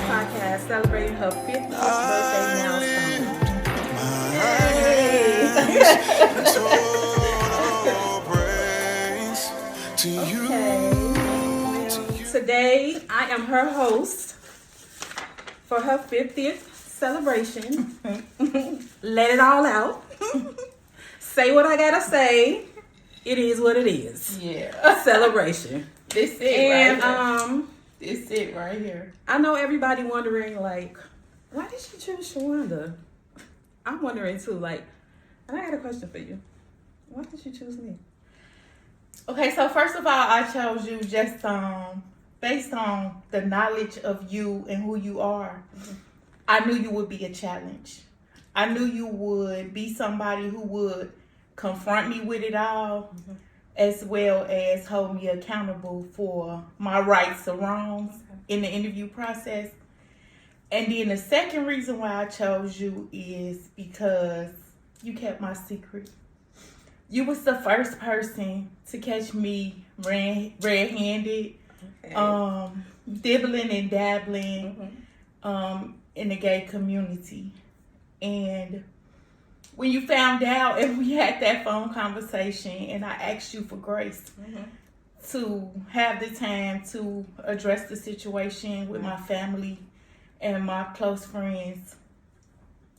podcast celebrating her 50th birthday milestone. Hey! Okay. Well, today I am her host for her 50th celebration. Let it all out. Say what I gotta say. It is what it is. Yeah. Celebration. This it And right here. This it right here. I know everybody wondering, like, why did she choose Shawanda? I'm wondering too, like, and I got a question for you. Why did she choose me? Okay, so first of all, I chose you just based on the knowledge of you and who you are. Mm-hmm. I knew you would be a challenge. I knew you would be somebody who would confront me with it all, mm-hmm. as well as hold me accountable for my rights or wrongs in the interview process. And then the second reason why I chose you is because you kept my secret. You was the first person to catch me red-handed, dibbling and dabbling, mm-hmm. In the gay community. And when you found out and we had that phone conversation and I asked you for grace, mm-hmm. to have the time to address the situation with my family and my close friends,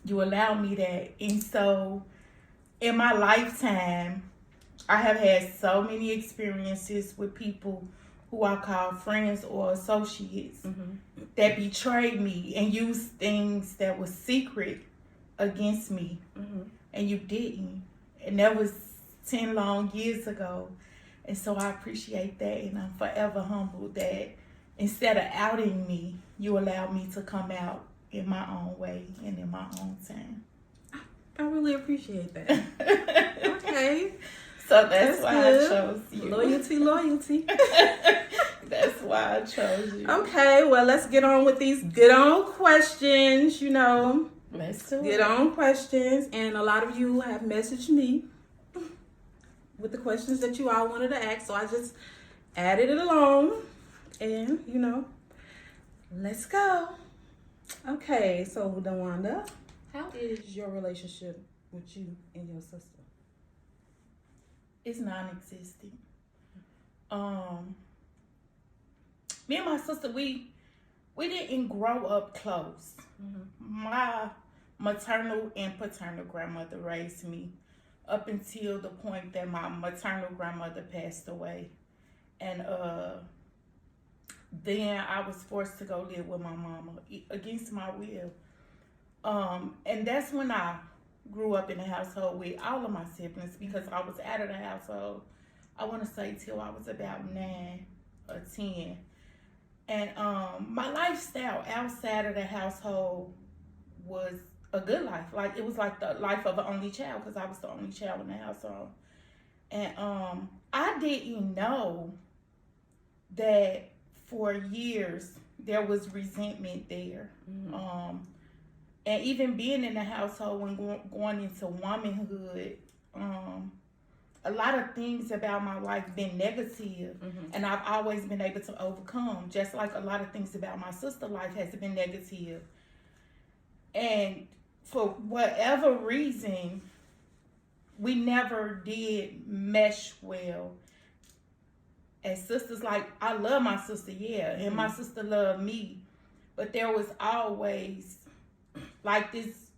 you allowed me that. And so in my lifetime, I have had so many experiences with people who I call friends or associates, mm-hmm. that betrayed me and used things that were secret against me, mm-hmm. and you didn't. And that was 10 long years ago. And so I appreciate that, and I'm forever humbled that instead of outing me, you allowed me to come out in my own way and in my own time. I really appreciate that. Okay. So that's why good. I chose you. Loyalty. That's why I chose you. Okay, well, let's get on with these good on questions, Let's do it. Get on questions. And a lot of you have messaged me with the questions that you all wanted to ask. So I just added it along. And, let's go. Okay, so Dawanda, how is your relationship with you and your sister? It's non-existent. Me and my sister, we didn't grow up close. Mm-hmm. My maternal and paternal grandmother raised me up until the point that my maternal grandmother passed away. And then I was forced to go live with my mama against my will. And that's when I grew up in a household with all of my siblings, because I was out of the household, I want to say, till I was about 9 or 10. And my lifestyle outside of the household was a good life. Like, it was like the life of an only child, because I was the only child in the household. And I didn't know that for years there was resentment there. Mm-hmm. And even being in the household when going into womanhood, a lot of things about my life been negative, mm-hmm. and I've always been able to overcome, just like a lot of things about my sister's life has been negative. And for whatever reason, we never did mesh well as sisters. Like, I love my sister, yeah, and mm-hmm. my sister loved me, but there was always like this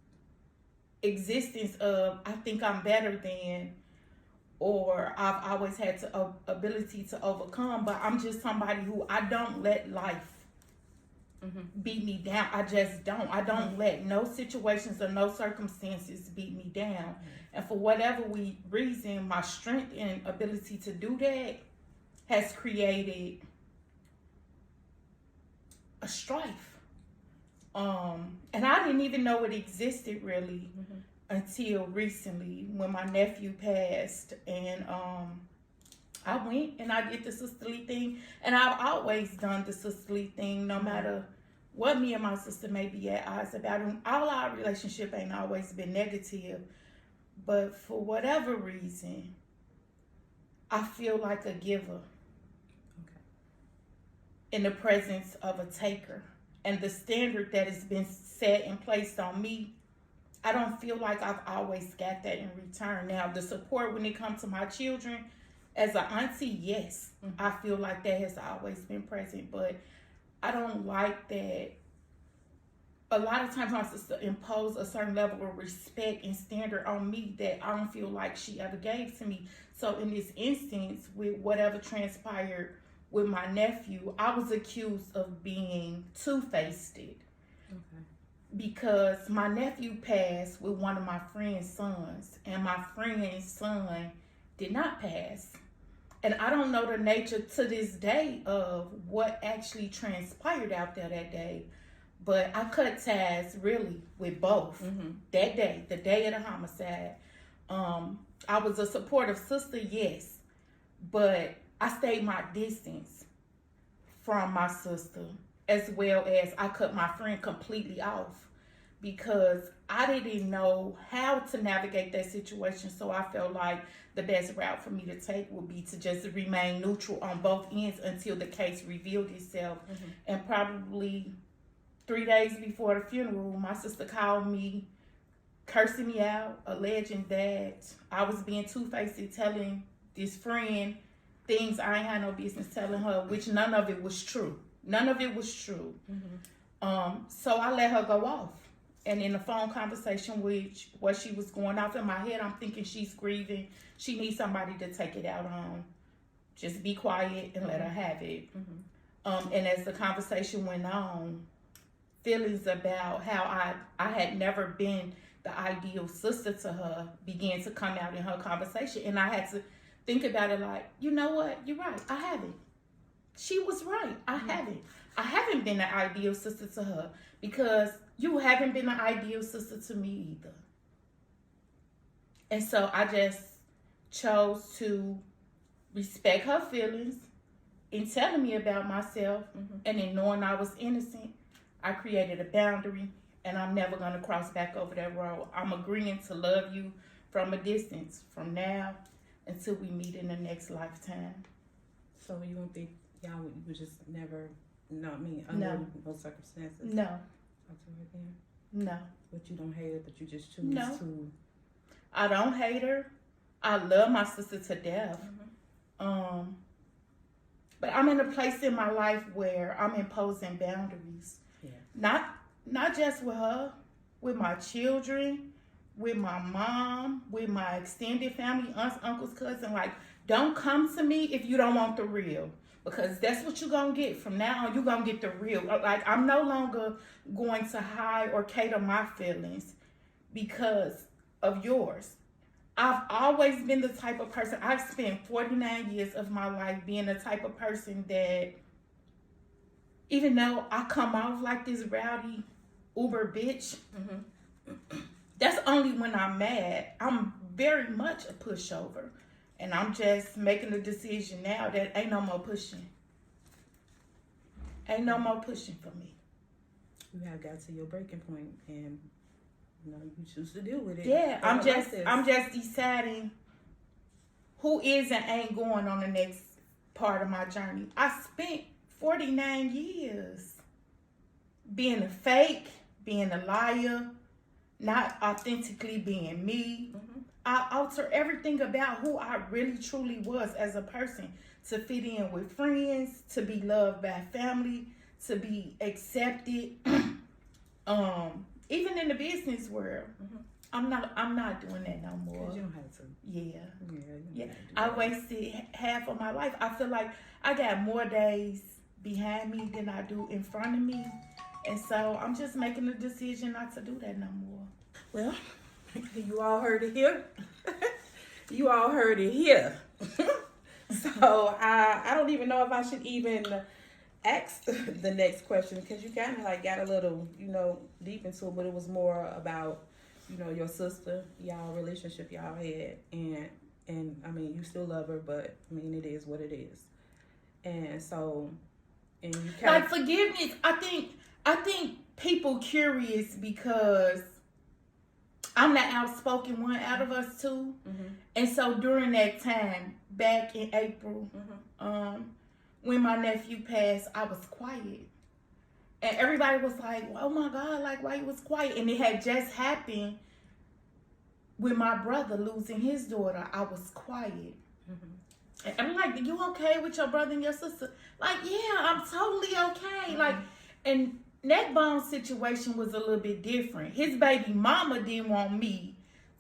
existence of, I think I'm better than, or I've always had the ability to overcome, but I'm just somebody who, I don't let life, mm-hmm. beat me down. I just don't. I don't, mm-hmm. let no situations or no circumstances beat me down. Mm-hmm. And for whatever reason, my strength and ability to do that has created a strife. And I didn't even know it existed really, mm-hmm. until recently when my nephew passed, and I went and I did the sisterly thing, and I've always done the sisterly thing no matter what me and my sister may be at odds about. And all our relationship ain't always been negative, but for whatever reason, I feel like a giver, okay. in the presence of a taker. and the standard that has been set and placed on me, I don't feel like I've always got that in return. Now, the support when it comes to my children, as an auntie, yes, I feel like that has always been present, but I don't like that. A lot of times my sister imposed a certain level of respect and standard on me that I don't feel like she ever gave to me. So in this instance, with whatever transpired with my nephew, I was accused of being two-faced. Okay. Because my nephew passed with one of my friend's sons, and my friend's son did not pass. And I don't know the nature to this day of what actually transpired out there that day, but I cut ties really with both that day, the day of the homicide. I was a supportive sister, yes, but I stayed my distance from my sister, as well as I cut my friend completely off because I didn't know how to navigate that situation. So I felt like the best route for me to take would be to just remain neutral on both ends until the case revealed itself. And probably 3 days before the funeral, my sister called me, cursing me out, alleging that I was being two-faced, telling this friend things I ain't had no business telling her, which none of it was true. None of it was true. So I let her go off. And in the phone conversation, which what she was going off in my head, I'm thinking she's grieving. She needs somebody to take it out on. Just be quiet and let her have it. And as the conversation went on, feelings about how I had never been the ideal sister to her began to come out in her conversation. And I had to think about it like, you know what? You're right. I haven't. She was right. I haven't. I haven't been the ideal sister to her because you haven't been the ideal sister to me either. And so I just chose to respect her feelings in telling me about myself, and in knowing I was innocent, I created a boundary, and I'm never going to cross back over that road. I'm agreeing to love you from a distance from now until we meet in the next lifetime. So you don't think y'all would just never, under no circumstances? No. Talk to her again? No. But you don't hate her, but you just choose to... I don't hate her. I love my sister to death. But I'm in a place in my life where I'm imposing boundaries. Yeah. Not just with her, with my children, with my mom, with my extended family, aunts, uncles, cousins. Like, don't come to me if you don't want the real. Because that's what you're going to get. From now on, you're going to get the real. Like, I'm no longer going to hide or cater my feelings because of yours. I've always been the type of person, I've spent 49 years of my life being the type of person that, even though I come off like this rowdy Uber bitch, that's only when I'm mad. I'm very much a pushover. And I'm just making a decision now that ain't no more pushing. Ain't no more pushing for me. You have got to your breaking point, and you choose to deal with it. Yeah, I'm just deciding who is and ain't going on the next part of my journey. I spent 49 years being a fake, being a liar, not authentically being me. I alter everything about who I really truly was as a person to fit in with friends, to be loved by family, to be accepted. Even in the business world, I'm not doing that no more. 'Cause you don't have to. Yeah. I wasted half of my life. I feel like I got more days behind me than I do in front of me, and so I'm just making a decision not to do that no more. Well, you all heard it here. You all heard it here. So I don't even know if I should even ask the next question, because you kind of like got a little, deep into it, but it was more about, your sister, y'all relationship y'all had, and I mean, you still love her, but I mean, it is what it is. And so, and you kind of forgiveness. I think people curious because I'm the outspoken one out of us two. And so during that time, back in April, when my nephew passed, I was quiet. And everybody was like, oh my God, like, why you was quiet? And it had just happened with my brother losing his daughter. I was quiet. And I'm like, you okay with your brother and your sister? Like, yeah, I'm totally okay. Like, and Neckbone's situation was a little bit different. His baby mama didn't want me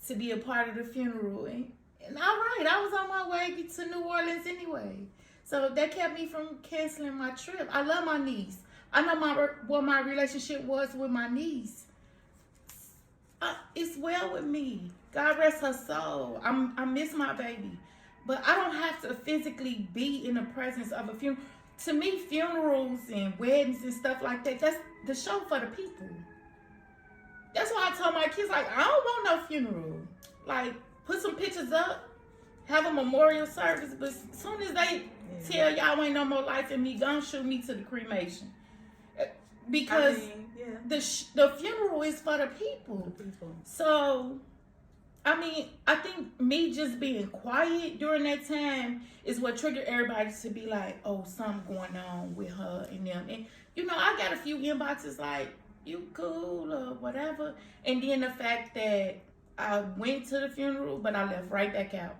to be a part of the funeral. And all right, I was on my way to New Orleans anyway. So that kept me from canceling my trip. I love my niece. I know what my relationship was with my niece. It's well with me. God rest her soul. I miss my baby. But I don't have to physically be in the presence of a funeral. To me, funerals and weddings and stuff like that, that's the show for the people. That's why I told my kids, like, I don't want no funeral. Like, put some pictures up, have a memorial service, but as soon as they tell y'all ain't no more life in me, gonna shoot me to the cremation. Because the funeral is for the people. So, I mean, I think me just being quiet during that time is what triggered everybody to be like, oh, something going on with her and them. And, you know, I got a few inboxes like, you cool or whatever. And then the fact that I went to the funeral, but I left right back out.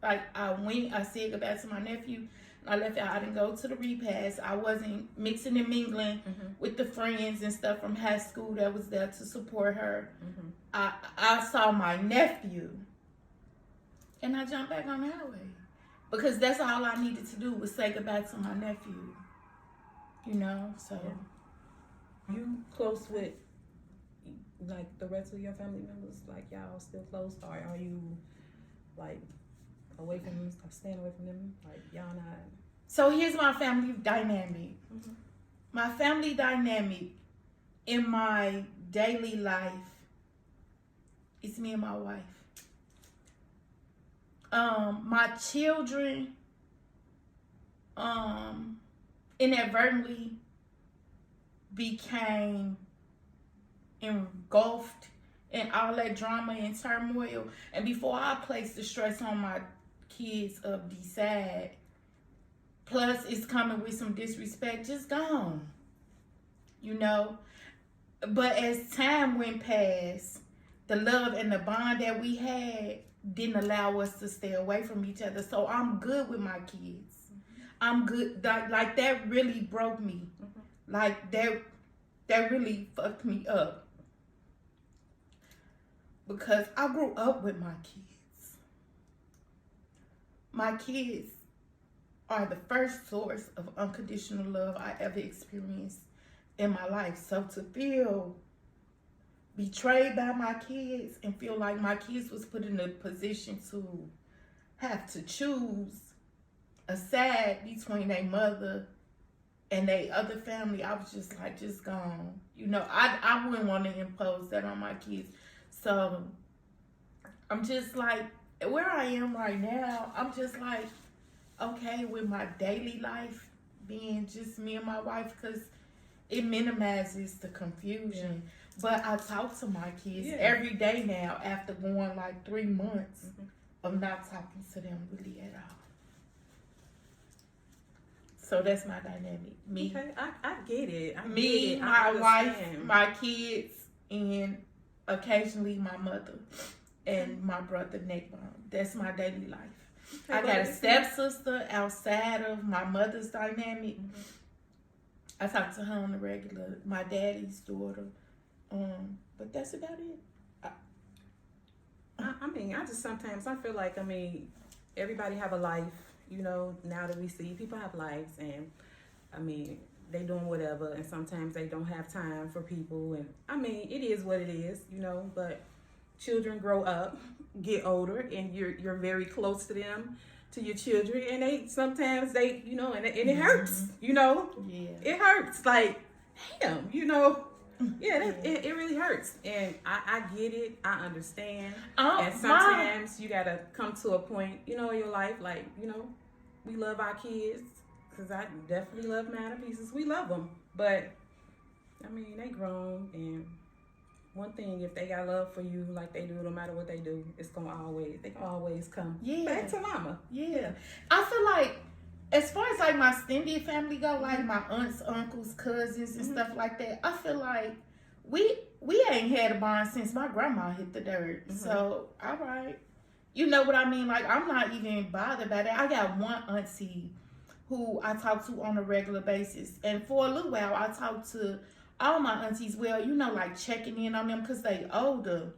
Like, I said goodbye to my nephew. I left out. I didn't go to the repast. I wasn't mixing and mingling with the friends and stuff from high school that was there to support her. I saw my nephew, and I jumped back on the highway because that's all I needed to do was say goodbye to my nephew. You know, so you close with like the rest of your family members? Like y'all still close, or are you like away from them, staying away from them? Like y'all not? So here's my family dynamic. My family dynamic in my daily life. It's me and my wife. My children inadvertently became engulfed in all that drama and turmoil. And before I place the stress on my kids of decide, plus it's coming with some disrespect, just gone. You know? But as time went past, the love and the bond that we had didn't allow us to stay away from each other. So I'm good with my kids. I'm good. Like that really broke me. Like that really fucked me up. Because I grew up with my kids. My kids are the first source of unconditional love I ever experienced in my life. So to feel betrayed by my kids and feel like my kids was put in a position to have to choose a side between their mother and their other family, I was just like, just gone. You know, I wouldn't want to impose that on my kids. So I'm just like, where I am right now, I'm just like, okay with my daily life being just me and my wife because it minimizes the confusion. But I talk to my kids every day now after going like 3 months of not talking to them really at all. So that's my dynamic. Me, okay, I get it. My wife, my kids, and occasionally my mother and my brother Neckbone. That's my daily life. Okay, I got a stepsister outside of my mother's dynamic. I talk to her on the regular. My daddy's daughter. But that's about it. I mean, I just sometimes I feel like, I mean, everybody have a life, you know, now that we see people have lives, and I mean, they doing whatever, and sometimes they don't have time for people, and I mean, it is what it is, you know, but children grow up, get older, and you're very close to them, to your children, and sometimes they, you know, and it hurts, you know, it hurts, like, damn, you know. It really hurts, and I get it. I understand. And sometimes you gotta come to a point, you know, in your life, like, you know, we love our kids, because I definitely love mine to pieces. We love them, but I mean, they grown, and one thing, if they got love for you like they do, no matter what they do, they can always come back to mama. Yeah, I feel like as far as like my extended family go, like my aunts, uncles, cousins, and stuff like that, I feel like we ain't had a bond since my grandma hit the dirt. So, all right. You know what I mean? Like, I'm not even bothered by that. I got one auntie who I talk to on a regular basis. And for a little while, I talk to all my aunties, well, you know, like checking in on them because they older.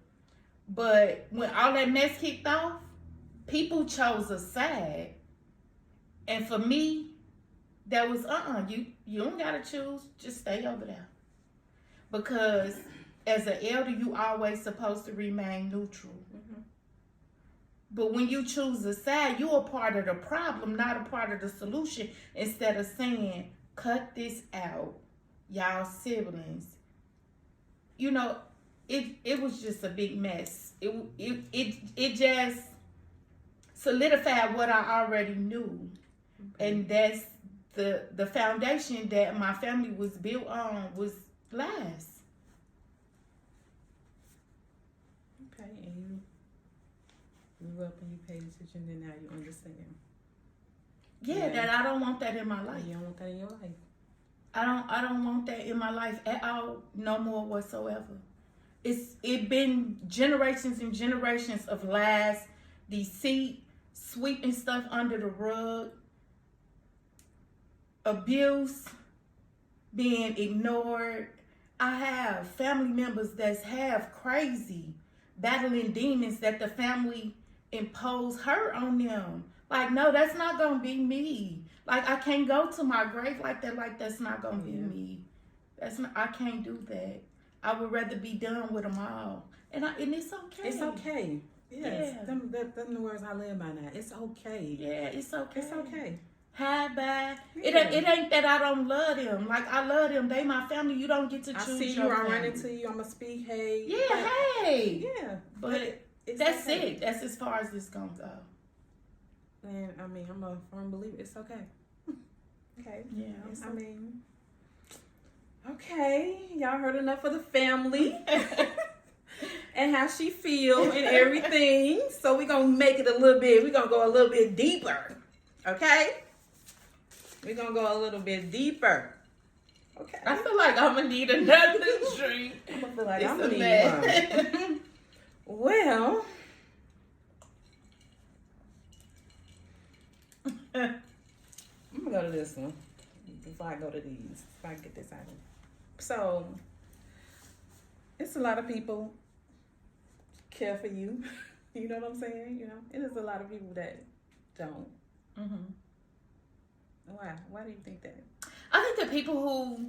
But when all that mess kicked off, people chose a side. And for me, that was, you don't got to choose. Just stay over there. Because as an elder, you always supposed to remain neutral. But when you choose a side, you're a part of the problem, not a part of the solution. Instead of saying, cut this out, y'all siblings. You know, it was just a big mess. It just solidified what I already knew. And that's the foundation that my family was built on was lies. Okay, and you grew up and you paid attention, and now you understand. Yeah, that I don't want that in my life. You don't want that in your life. I don't want that in my life at all, no more whatsoever. It been generations and generations of lies, deceit, sweeping stuff under the rug, abuse, being ignored. I have family members that's half crazy, battling demons that the family imposed hurt on them. Like, no, that's not gonna be me. Like, I can't go to my grave like that. Like, that's not gonna be me. I can't do that. I would rather be done with them all. And it's okay. It's okay. Yes. Yeah. Them the words I live by now. It's okay. Yeah, it's okay. It's okay. Hi, bye. Yeah. It ain't that I don't love them. Like, I love them. They my family. You don't get to choose. I see you. I run into you. I'ma speak. Hey. Yeah. Hey. Yeah. But that's okay. It. That's as far as it's gonna go. And I mean, I'm a firm believer. It's okay. Okay. Yeah. I mean, okay. Y'all heard enough of the family and how she feel and everything. So we're gonna make it a little bit. We're gonna go a little bit deeper. Okay. We're gonna go a little bit deeper. Okay. I feel like I'm gonna need another drink. I'm gonna feel like I'm gonna need one. Well. I'm gonna go to this one before I go to these. If I get this out of here. So, it's a lot of people care for you. You know what I'm saying? You know, and there's a lot of people that don't. Why do you think that? I think the people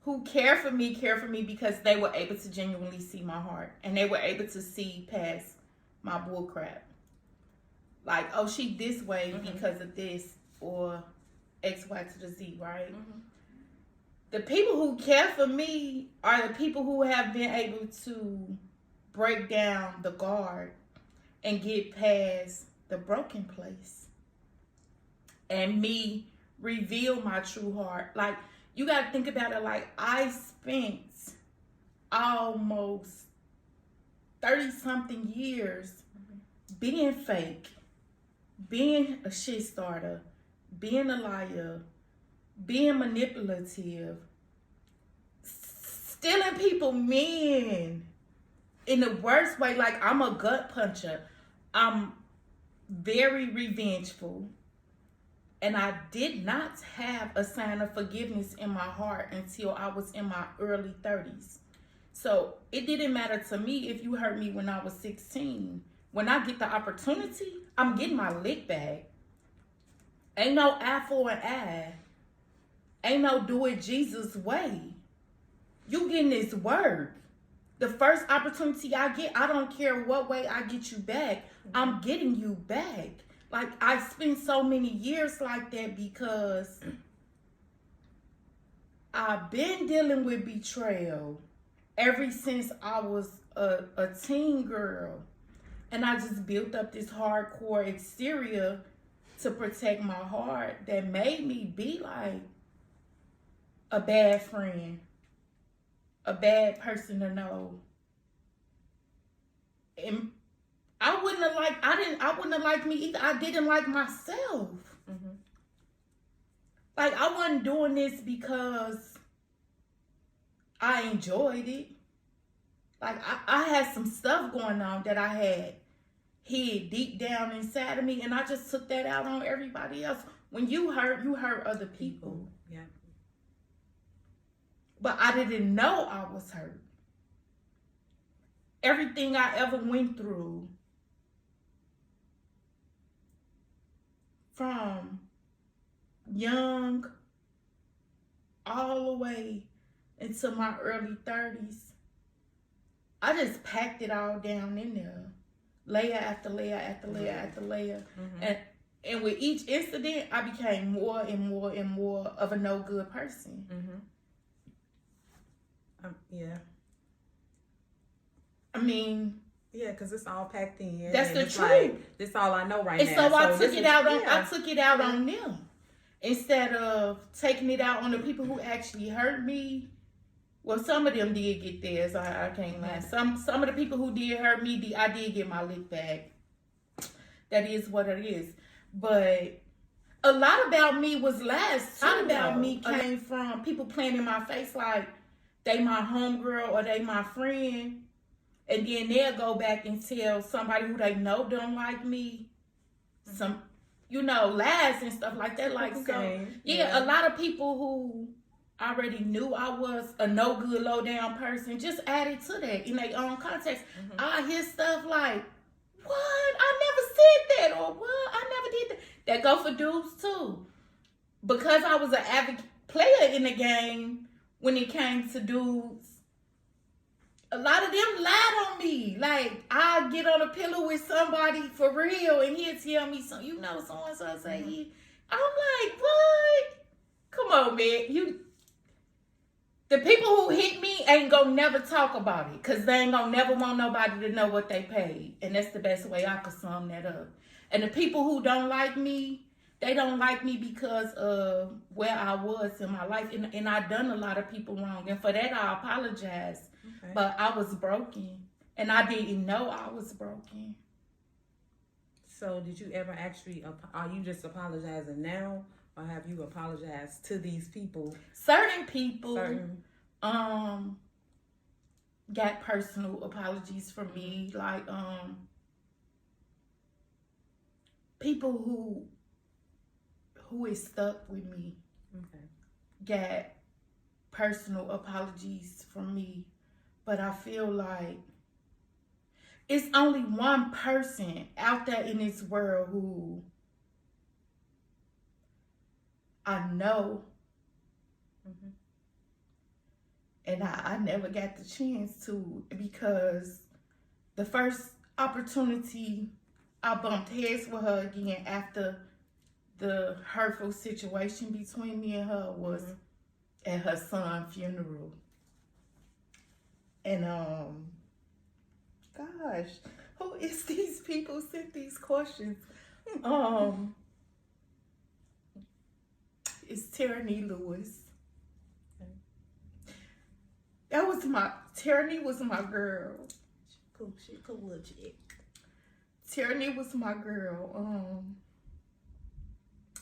who care for me because they were able to genuinely see my heart and they were able to see past my bull crap. Like, oh, she this way because of this or X, Y to the Z, right? The people who care for me are the people who have been able to break down the guard and get past the broken place. And me reveal my true heart. Like, you got to think about it like I spent almost 30-something years being fake, being a shit starter, being a liar, being manipulative, stealing people men in the worst way. Like, I'm a gut puncher. I'm very revengeful. And I did not have a sign of forgiveness in my heart until I was in my early 30s. So it didn't matter to me if you hurt me when I was 16. When I get the opportunity, I'm getting my lick back. Ain't no eye for an eye. Ain't no do it Jesus way. You getting this work. The first opportunity I get, I don't care what way I get you back. I'm getting you back. Like, I spent so many years like that because I've been dealing with betrayal ever since I was a teen girl. And I just built up this hardcore exterior to protect my heart that made me be like a bad friend, a bad person to know. And I wouldn't have liked me either. I didn't like myself. Like, I wasn't doing this because I enjoyed it. Like, I had some stuff going on that I had hid deep down inside of me, and I just took that out on everybody else. When you hurt other people. Yeah. But I didn't know I was hurt. Everything I ever went through, from young all the way into my early 30s, I just packed it all down in there. Layer after layer after layer after layer. And with each incident, I became more and more and more of a no good person. Yeah. I mean, yeah, because it's all packed in. That's the truth. Like, this all I know right and now. So I took it out on. Yeah. I took it out on them instead of taking it out on the people who actually hurt me. Well, some of them did get theirs. I can't lie. Some of the people who did hurt me, I did get my lick back. That is what it is. But a lot about me was lies. A lot about me came from people playing in my face like they my homegirl or they my friend. And then they'll go back and tell somebody who they know don't like me some, lies and stuff like that. Like, so, a lot of people who already knew I was a no good, low down person just added to that in their own context. I hear stuff like, what? I never said that, or what? I never did that. That go for dudes too. Because I was an avid player in the game when it came to dudes, a lot of them lied on me. Like, I'll get on a pillow with somebody for real and he'll tell me, so so-and-so say, I'm like, what? Come on, man. The people who hit me ain't gonna never talk about it because they ain't gonna never want nobody to know what they paid. And that's the best way I could sum that up. And the people who don't like me, they don't like me because of where I was in my life. And I done a lot of people wrong. And for that, I apologize. Okay. But I was broken. And I didn't know I was broken. So did you ever actually, are you just apologizing now? Or have you apologized to these people? Certain people got personal apologies from me. Like people who is stuck with me got personal apologies from me. But I feel like it's only one person out there in this world who I know, and I never got the chance to, because the first opportunity I bumped heads with her again after the hurtful situation between me and her was at her son's funeral. And gosh, who is these people who sent these questions? It's Tyranny Lewis. Tyranny was my girl. She cool little chick. Tyranny was my girl.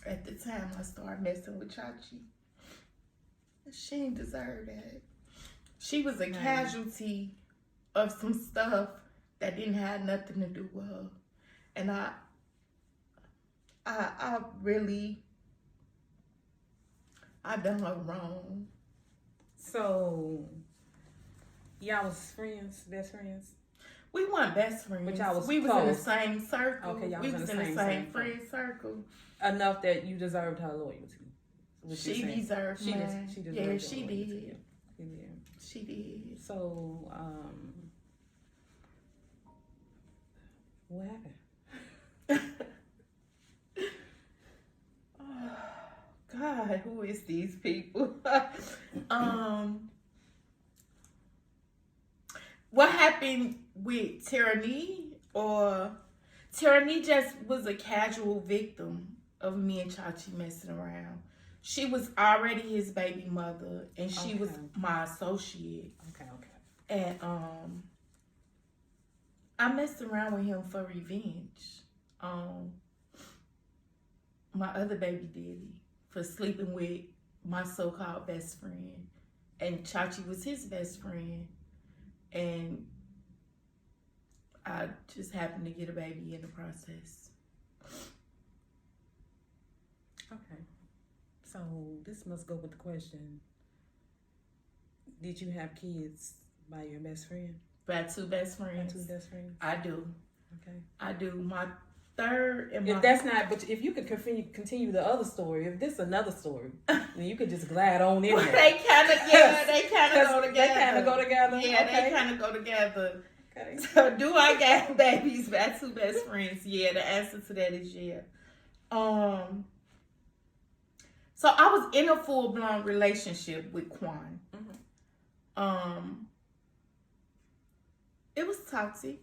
At the time I started messing with Chachi. She didn't deserve that. She was a casualty of some stuff that didn't have nothing to do with her. And I really, I done her wrong. So, y'all was friends, best friends? We weren't best friends. But y'all was We close. was in the same circle. Okay, y'all we was was in the same friend circle. Enough that you deserved her loyalty. She deserved mine. She deserved yeah, she did. Yeah. She did. So, what happened? Oh, God, who is these people? What happened with Tyranny? Or Tyranny just was a casual victim of me and Chachi messing around. She was already his baby mother, and she was my associate. Okay. And I messed around with him for revenge. My other baby daddy. for sleeping with my so-called best friend. And Chachi was his best friend. And I just happened to get a baby in the process. Okay. So this must go with the question. Did you have kids by your best friend? By two best friends. By two best friends? I do. Okay. I do. My third and my... If that's not, but if you could continue the other story, if this is another story, then you could just glide on in there. They kind of go together. They kind of go together? Yeah, okay. They kind of go together. Okay. So do I got babies by two best friends? Yeah, the answer to that is yeah. So I was in a full-blown relationship with Quan. Mm-hmm. It was toxic.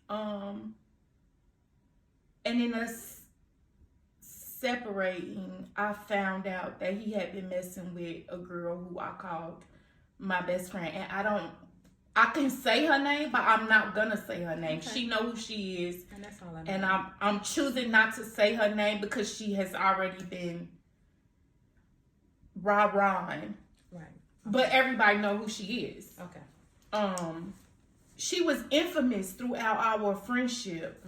And in us separating, I found out that he had been messing with a girl who I called my best friend. And I can say her name, but I'm not gonna say her name. Okay. She know who she is. And that's all I know. And I'm choosing not to say her name because she has already been rah-rahing. Right. Okay. But everybody know who she is. Okay. She was infamous throughout our friendship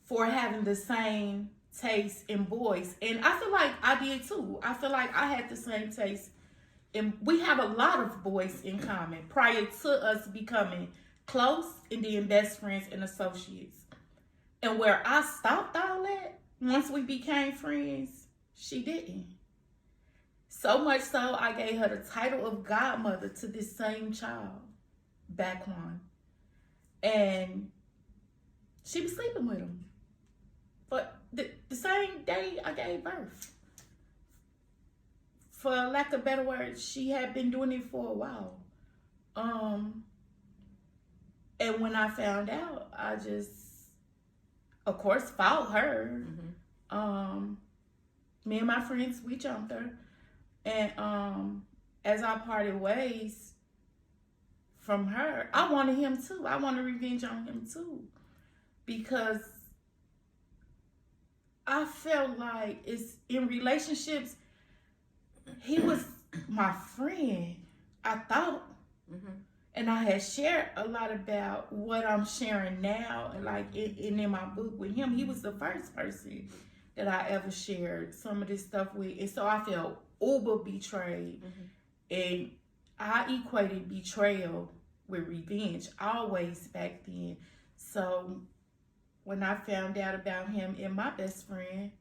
for having the same taste in boys. And I feel like I did too. I feel like I had the same taste. And we have a lot of boys in common prior to us becoming close and then best friends and associates. And where I stopped all that, once we became friends, she didn't. So much so, I gave her the title of godmother to this same child back on. And she was sleeping with him. But the same day I gave birth. For lack of better words, she had been doing it for a while. And when I found out, I just, of course, fought her. Me and my friends, we jumped her. And as I parted ways from her, I wanted him too. I wanted revenge on him too. Because I felt like it's in relationships, he was my friend, I thought. And I had shared a lot about what I'm sharing now. And like in my book with him, he was the first person that I ever shared some of this stuff with. And so I felt uber betrayed. And I equated betrayal with revenge always back then. So when I found out about him and my best friend,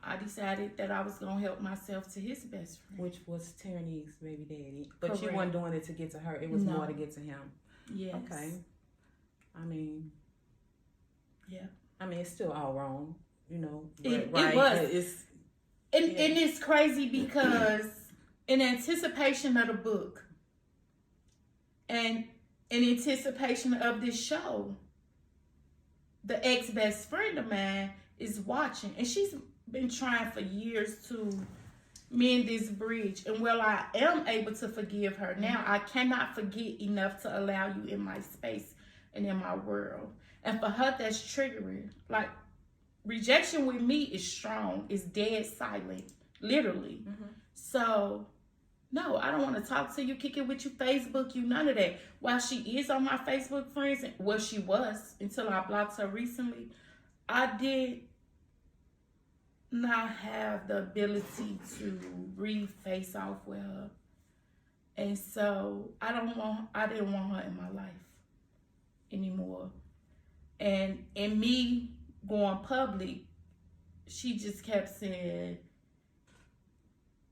I decided that I was going to help myself to his best friend. Which was Tyranny's baby daddy. But Correct. you weren't doing it to get to her. It was more to get to him. Yes. Okay. I mean. Yeah. I mean, it's still all wrong. You know. It right? was. And it's crazy because in anticipation of the book and in anticipation of this show, the ex-best friend of mine is watching. And she's been trying for years to mend this bridge. And while I am able to forgive her now, I cannot forget enough to allow you in my space and in my world. And for her, that's triggering. Like, rejection with me is strong. It's dead silent, literally. So, no, I don't want to talk to you, kick it with you, Facebook you, none of that. While she is on my Facebook friends, well, she was until I blocked her recently, I did not have the ability to breathe face off with her. And so I didn't want her in my life anymore. And in me going public, she just kept saying,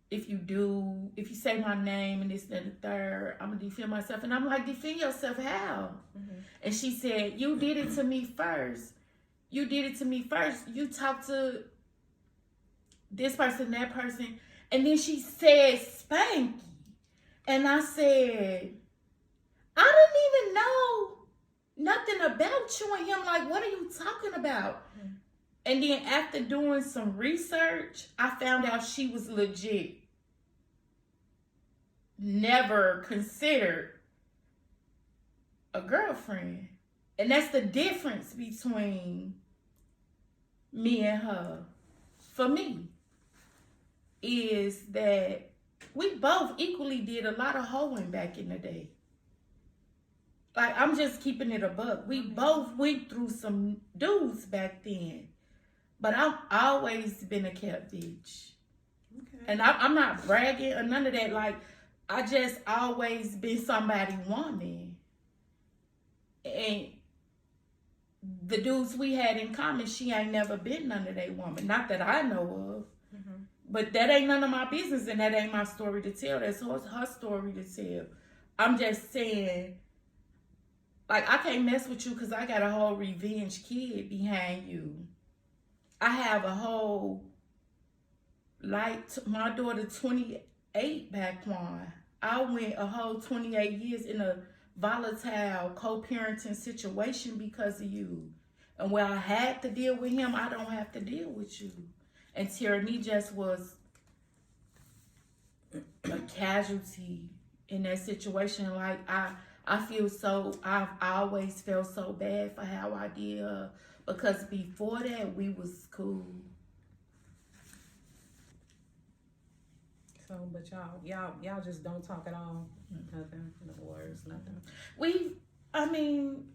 if you say my name and this and the third, I'm gonna defend myself. And I'm like, defend yourself how? And she said, you did it to me first. You did it to me first. You talked to this person, that person. And then she said, Spanky. And I said, I didn't even know nothing about you and him. Like, what are you talking about? And then after doing some research, I found out she was legit. Never considered a girlfriend. And that's the difference between me and her. For me. is that we both equally did a lot of hoeing back in the day. Like, I'm just keeping it a buck. We both went through some dudes back then. But I've always been a kept bitch. Okay. And I'm not bragging or none of that. Like, I just always been somebody woman. And the dudes we had in common, she ain't never been none of that woman. Not that I know of. Mm-hmm. But that ain't none of my business, and that ain't my story to tell. That's her story to tell. I'm just saying, like, I can't mess with you because I got a whole revenge kid behind you. I have a whole, like, my daughter 28 back when. I went a whole 28 years in a volatile co-parenting situation because of you. And where I had to deal with him, I don't have to deal with you. And Tyranny just was a casualty in that situation. Like, I've always felt so bad for how I did her. Because before that, we was cool. So, but y'all just don't talk at all. Nothing, no words, nothing.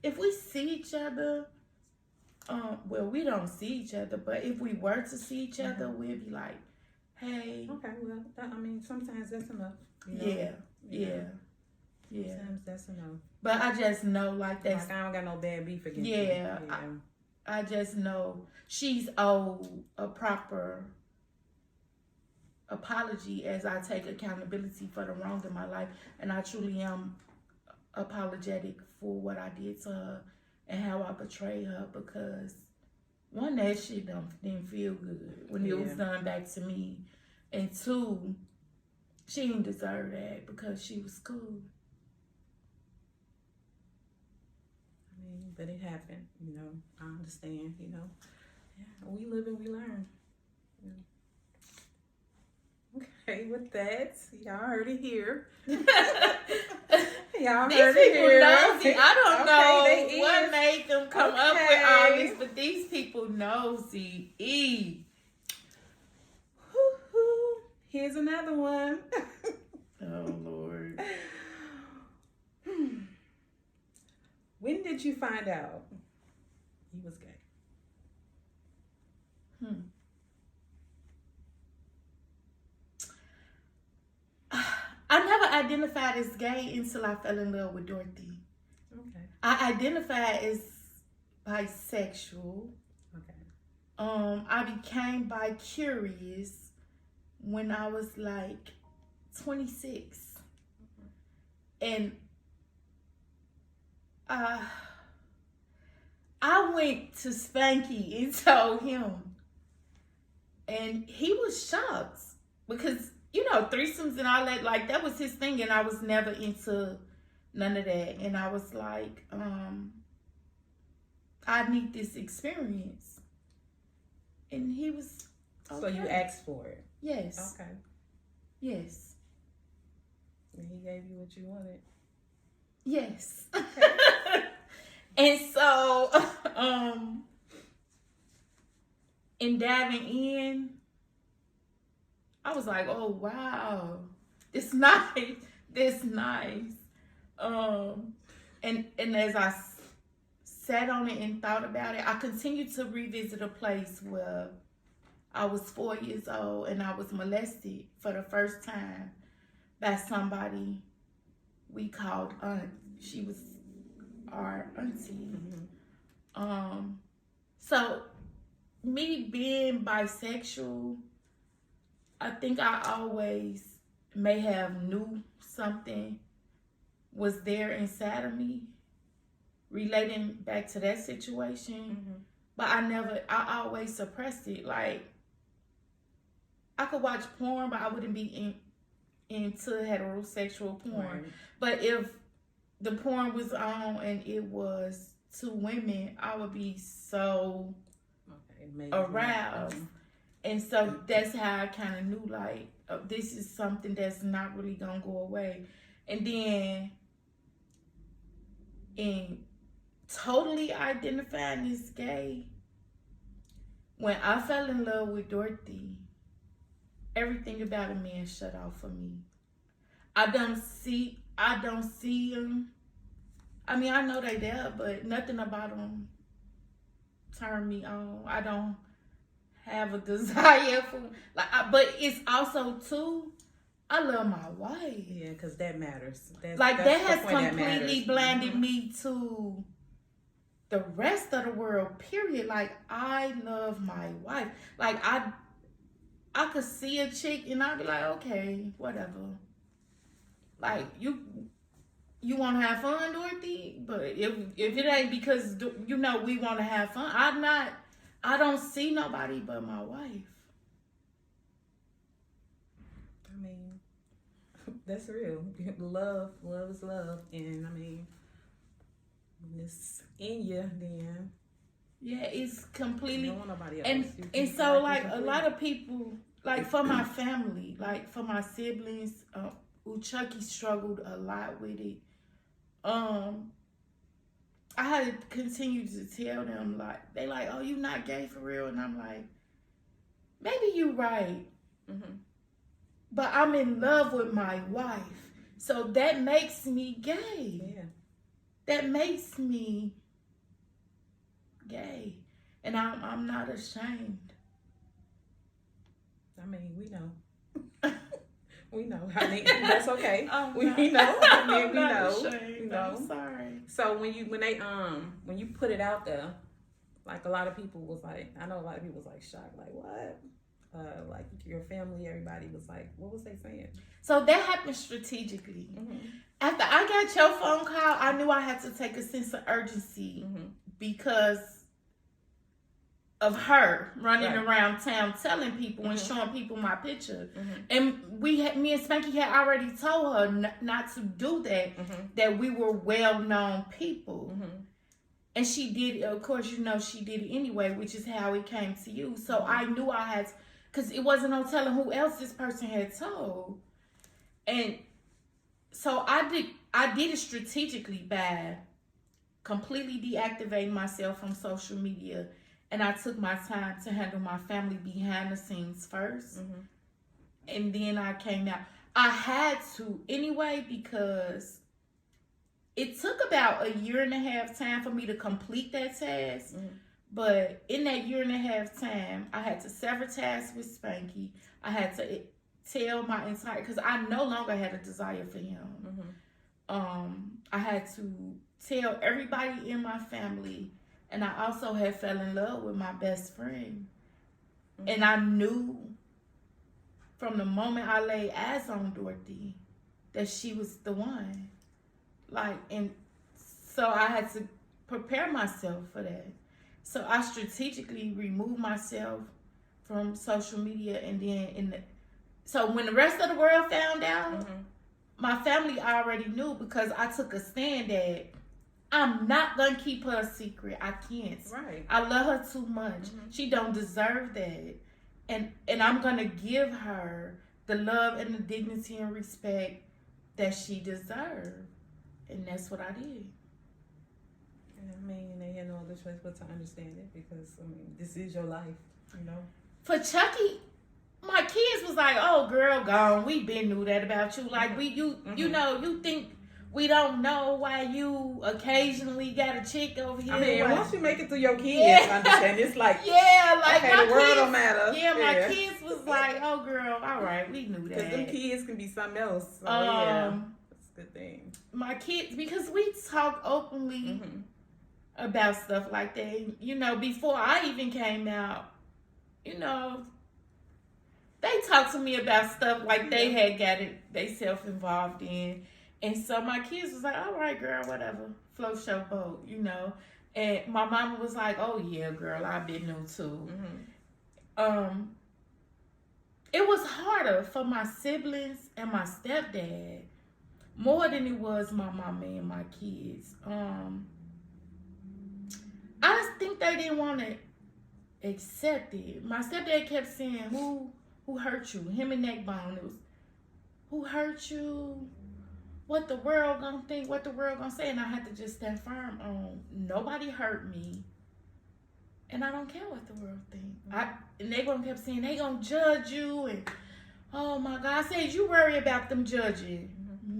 If we see each other, well, we don't see each other, but if we were to see each other, we'd be like, hey. Okay, well, sometimes that's enough. You know? Yeah. Sometimes that's enough. But I just know, like, that's... Like, I don't got no bad beef against you. Yeah. I just know she's owed a proper apology as I take accountability for the wrong in my life. And I truly am apologetic for what I did to her and how I betrayed her, because one, that shit didn't feel good when it was done back to me. And two, she didn't deserve that because she was cool. But it happened, you know. I understand, you know. Yeah, we live and we learn. Yeah. Okay, with that, y'all heard it here. Y'all these heard it people here. Nosy. I don't know what made them come up with all this, but these people nosy. Here's another one. Oh, Lord. When did you find out he was gay? I never identified as gay until I fell in love with Dorothy. Okay. I identified as bisexual. Okay. I became bi-curious when I was like 26. And I went to Spanky and told him. And he was shocked because, you know, threesomes and all that, like, that was his thing. And I was never into none of that. And I was like, I need this experience. And he was okay. So you asked for it? Yes. Okay. Yes. And he gave you what you wanted? Yes. Okay. And so, in diving in, I was like, oh, wow, it's nice. This nice. And as I sat on it and thought about it, I continued to revisit a place where I was 4 years old and I was molested for the first time by somebody we called aunt. She was our auntie. Mm-hmm. So me being bisexual, I think I always may have knew something was there inside of me relating back to that situation. Mm-hmm. But I always suppressed it. Like, I could watch porn, but I wouldn't be into heterosexual porn. Right. But if the porn was on and it was two women, I would be so aroused. Mm-hmm. And so that's how I kind of knew, like, this is something that's not really going to go away. And then in totally identifying as gay, when I fell in love with Dorothy, everything about a man shut off for me. I don't see them. I mean, I know they there, but nothing about them turn me on. I don't have a desire for but it's also too. I love my wife. Yeah, because that matters. That has completely that blinded me to the rest of the world. Period. Like, I love my wife. Like, I could see a chick and I'd be like, okay, whatever. Like, you want to have fun, Dorothy? But if it ain't because, you know, we want to have fun, I don't see nobody but my wife. I mean, that's real. Love is love. And I mean, when it's in you, then yeah, it's completely. You don't want nobody else. And so, like, a lot of people, like, for my family, like, for my siblings, Chucky struggled a lot with it. I had to continue to tell them, like, they like, oh, you not gay for real? And I'm like, maybe you right. Mm-hmm. But I'm in love with my wife. So that makes me gay. Yeah. That makes me gay. And I'm not ashamed. I mean, we know. We know. I mean, that's okay. We know. I mean, we know. Ashamed. You know. I'm sorry. So when you put it out there, like, a lot of people was like, I know a lot of people was like shocked, like, what? Like, your family, everybody was like, what was they saying? So that happened strategically. Mm-hmm. After I got your phone call, I knew I had to take a sense of urgency because of her running around town telling people and showing people my picture. And me and Spanky had already told her not to do that, that we were well-known people. And she did, of course, you know, she did it anyway, which is how it came to you. So I knew I had to, because it wasn't no telling who else this person had told. And so I did it strategically by completely deactivating myself from social media. And I took my time to handle my family behind the scenes first. And then I came out. I had to anyway because it took about 1.5 years time for me to complete that task. But in that 1.5 years time, I had to sever ties with Spanky. I had to tell my entire, because I no longer had a desire for him. I had to tell everybody in my family. And I also had fell in love with my best friend. And I knew from the moment I laid eyes on Dorothy that she was the one. Like, and so I had to prepare myself for that. So I strategically removed myself from social media, and then so when the rest of the world found out, my family already knew because I took a stand that I'm not gonna keep her a secret. I can't. Right. I love her too much. She don't deserve that. And I'm gonna give her the love and the dignity and respect that she deserves. And that's what I did. I mean, they had no other choice but to understand it because, I mean, this is your life, you know? For Chucky, my kids was like, oh, girl, gone. We been knew that about you. Like, you know, you think we don't know why you occasionally got a chick over here. I mean, once you make it through your kids, understand, it's like, like okay, my the world kids, don't matter. my kids was like, oh, girl, all right, we knew that. Because them kids can be something else. So, yeah, that's a good thing. My kids, because we talk openly about stuff like that. You know, before I even came out, you know, they talked to me about stuff like they had got it, they self-involved in. And so my kids was like, all right, girl, whatever. Float your boat, you know. And my mama was like, oh, yeah, girl, I've been new too. It was harder for my siblings and my stepdad more than it was my mama and my kids. I just think they didn't want to accept it. My stepdad kept saying, who hurt you? Him and Neckbone. It was, who hurt you? What the world gonna think? What the world gonna say? And I had to just stand firm on, nobody hurt me. And I don't care what the world think. And they gonna kept saying, they gonna judge you. And Oh my God. I said, you worry about them judging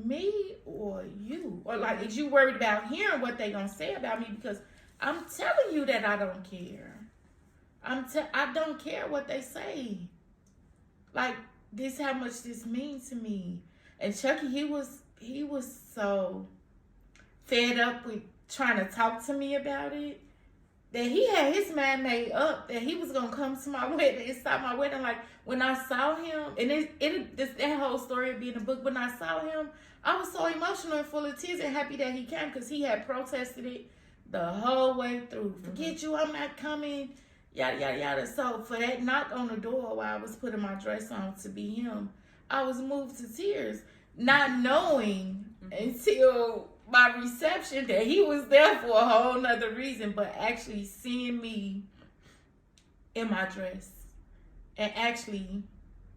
me or you? Or like, is you worried about hearing what they gonna say about me? Because I'm telling you that I don't care. I don't care what they say. Like, this how much this means to me. And Chucky, he was so fed up with trying to talk to me about it that he had his mind made up that he was gonna come to my wedding and stop my wedding. Like, when I saw him, and that whole story would be in the book. When I saw him, I was so emotional and full of tears and happy that he came, because he had protested it the whole way through. Forget you, I'm not coming. Yada yada yada. So for that knock on the door while I was putting my dress on to be him, I was moved to tears, not knowing until my reception that he was there for a whole nother reason, but actually seeing me in my dress and actually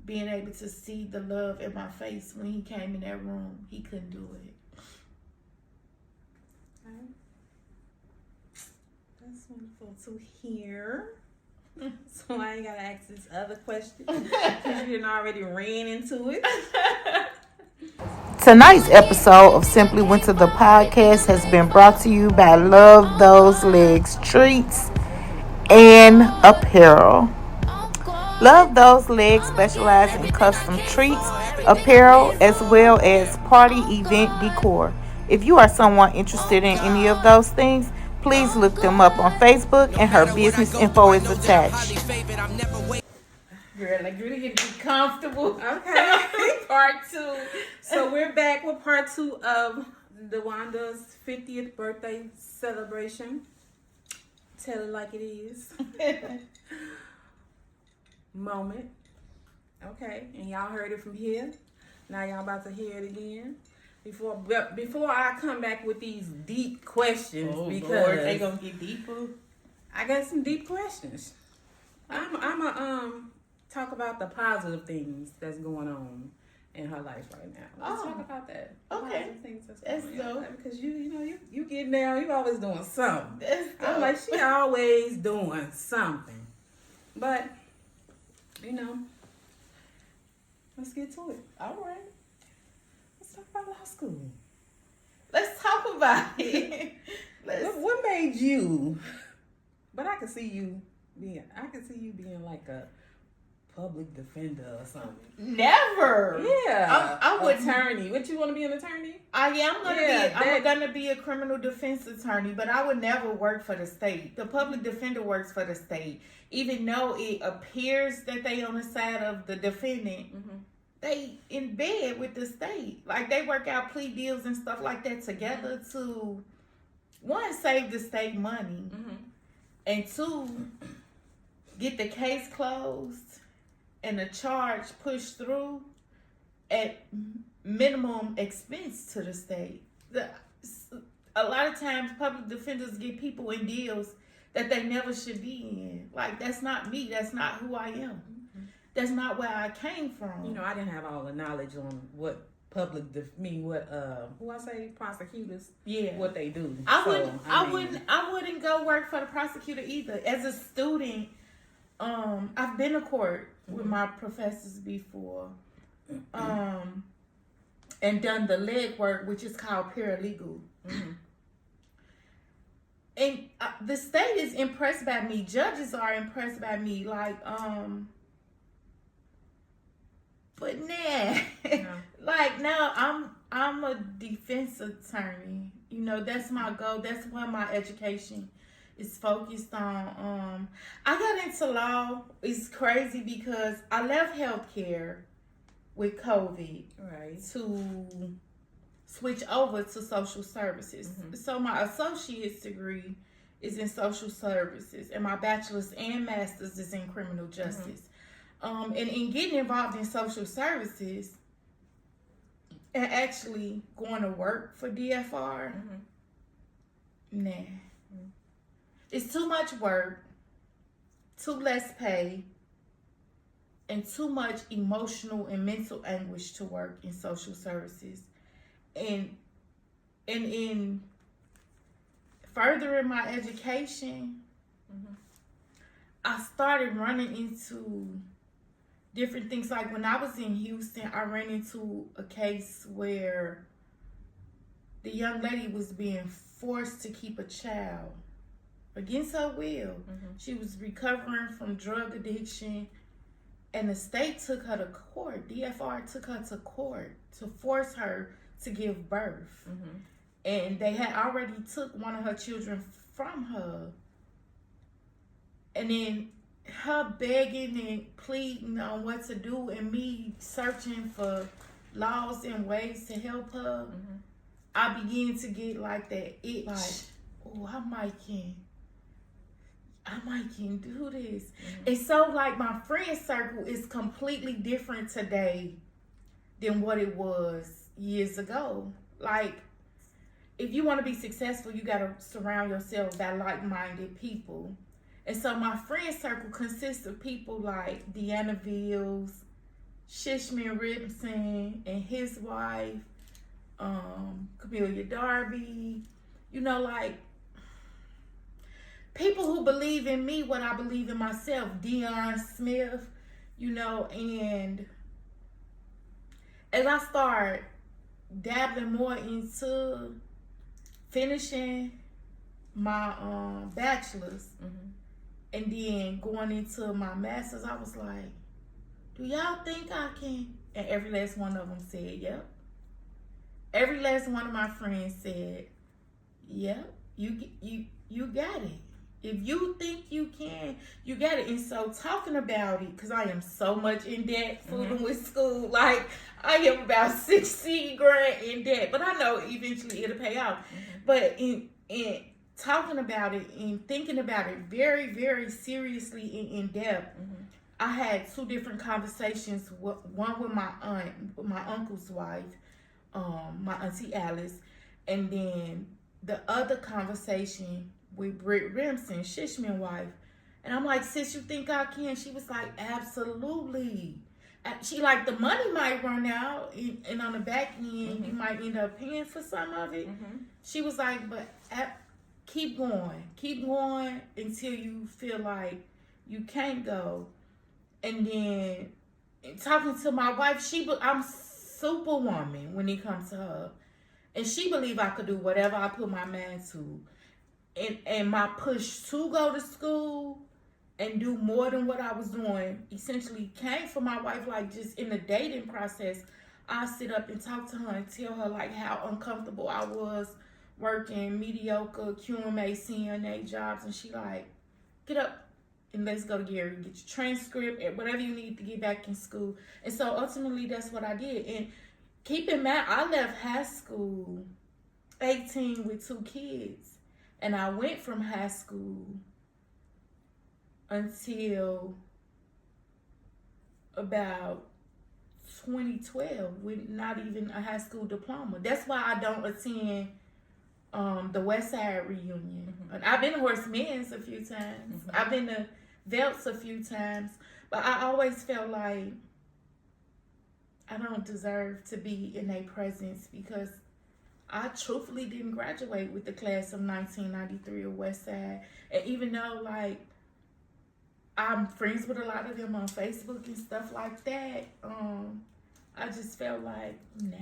being able to see the love in my face when he came in that room, he couldn't do it. Okay. That's wonderful to hear. So I ain't gotta ask this other question because you done already ran into it. Tonight's episode of Simply Winter the Podcast has been brought to you by Love Those Legs Treats and Apparel. Love Those Legs specializes in custom treats, apparel, as well as party event decor. If you are someone interested in any of those things, please look them up on Facebook, and her business info is attached. Girl, like, really get comfortable. Okay. Part 2. So we're back with part 2 of Shawanda's 50th birthday celebration. Tell it like it is. Moment. Okay, and y'all heard it from here. Now y'all about to hear it again. Before I come back with these deep questions, because Lord, they gonna get deeper. I got some deep questions. I'm talk about the positive things that's going on in her life right now. Let's talk about that. Okay. Positive things that's Let's going on. go. Because you getting down, you always doing something. Let's go. I'm like, she always doing something. But, let's get to it. All right. Let's talk about law school. Let's talk about it. What made you? But I can see you being like a public defender or something. Never. Yeah. I would attorney. What, you want to be an attorney? I am gonna be a criminal defense attorney, but I would never work for the state. The public defender works for the state, even though it appears that they on the side of the defendant. Mm-hmm. They in bed with the state, like they work out plea deals and stuff like that together to, one, save the state money, and two, get the case closed and the charge pushed through at minimum expense to the state. A lot of times public defenders get people in deals that they never should be in. Like, that's not me. That's not who I am. That's not where I came from. I didn't have all the knowledge on what prosecutors, what they do. I wouldn't go work for the prosecutor either. As a student, I've been to court with my professors before, and done the legwork, which is called paralegal. And the state is impressed by me. Judges are impressed by me. Like, but like now I'm a defense attorney. That's my goal. That's what my education is focused on. I got into law. It's crazy because I left healthcare with COVID, right, to switch over to social services. So my associate's degree is in social services, and my bachelor's and master's is in criminal justice. And in getting involved in social services and actually going to work for DFR, it's too much work, too less pay, and too much emotional and mental anguish to work in social services. And in furthering my education, I started running into different things. Like when I was in Houston, I ran into a case where the young lady was being forced to keep a child against her will. She was recovering from drug addiction, and the state took her to court. DFR took her to court to force her to give birth. And they had already took one of her children from her. And then her begging and pleading on what to do, and me searching for laws and ways to help her, I began to get like that. It like, oh, I might can do this. And so like my friend circle is completely different today than what it was years ago. Like, if you want to be successful, you got to surround yourself by like-minded people. And so my friend circle consists of people like Deanna Villes, Shishman Ribson and his wife, Camelia Darby, you know, like people who believe in me what I believe in myself, Dion Smith, you know. And as I start dabbling more into finishing my bachelor's and then going into my master's, I was like, do y'all think I can? And every last one of them said, yep. Every last one of my friends said, yep, you got it. If you think you can, you got it. And so talking about it, because I am so much in debt fooling with school, like I am about $60,000 in debt, but I know eventually it'll pay off. But in talking about it and thinking about it very, very seriously and in depth, I had two different conversations. One with my aunt, with my uncle's wife, my auntie Alice, and then the other conversation with Britt Remsen, Shishman wife. And I'm like, sis, you think I can? She was like, absolutely. She like, the money might run out, and on the back end, you might end up paying for some of it. She was like, but keep going until you feel like you can't go. And then talking to my wife, I'm superwoman when it comes to her. And she believed I could do whatever I put my mind to. And my push to go to school and do more than what I was doing essentially came from my wife. Like, just in the dating process, I sit up and talk to her and tell her like how uncomfortable I was working mediocre QMA CNA jobs. And she like, get up and let's go to Gary, get your transcript and whatever you need to get back in school. And so ultimately that's what I did. And keep in mind, I left high school 18 with 2 kids. And I went from high school until about 2012 with not even a high school diploma. That's why I don't attend the West Side reunion. I've been to Horace Mann's a few times. I've been to Velt's a few times. But I always felt like I don't deserve to be in their presence because I truthfully didn't graduate with the class of 1993 of West Side. And even though, like, I'm friends with a lot of them on Facebook and stuff like that, I just felt like, nah.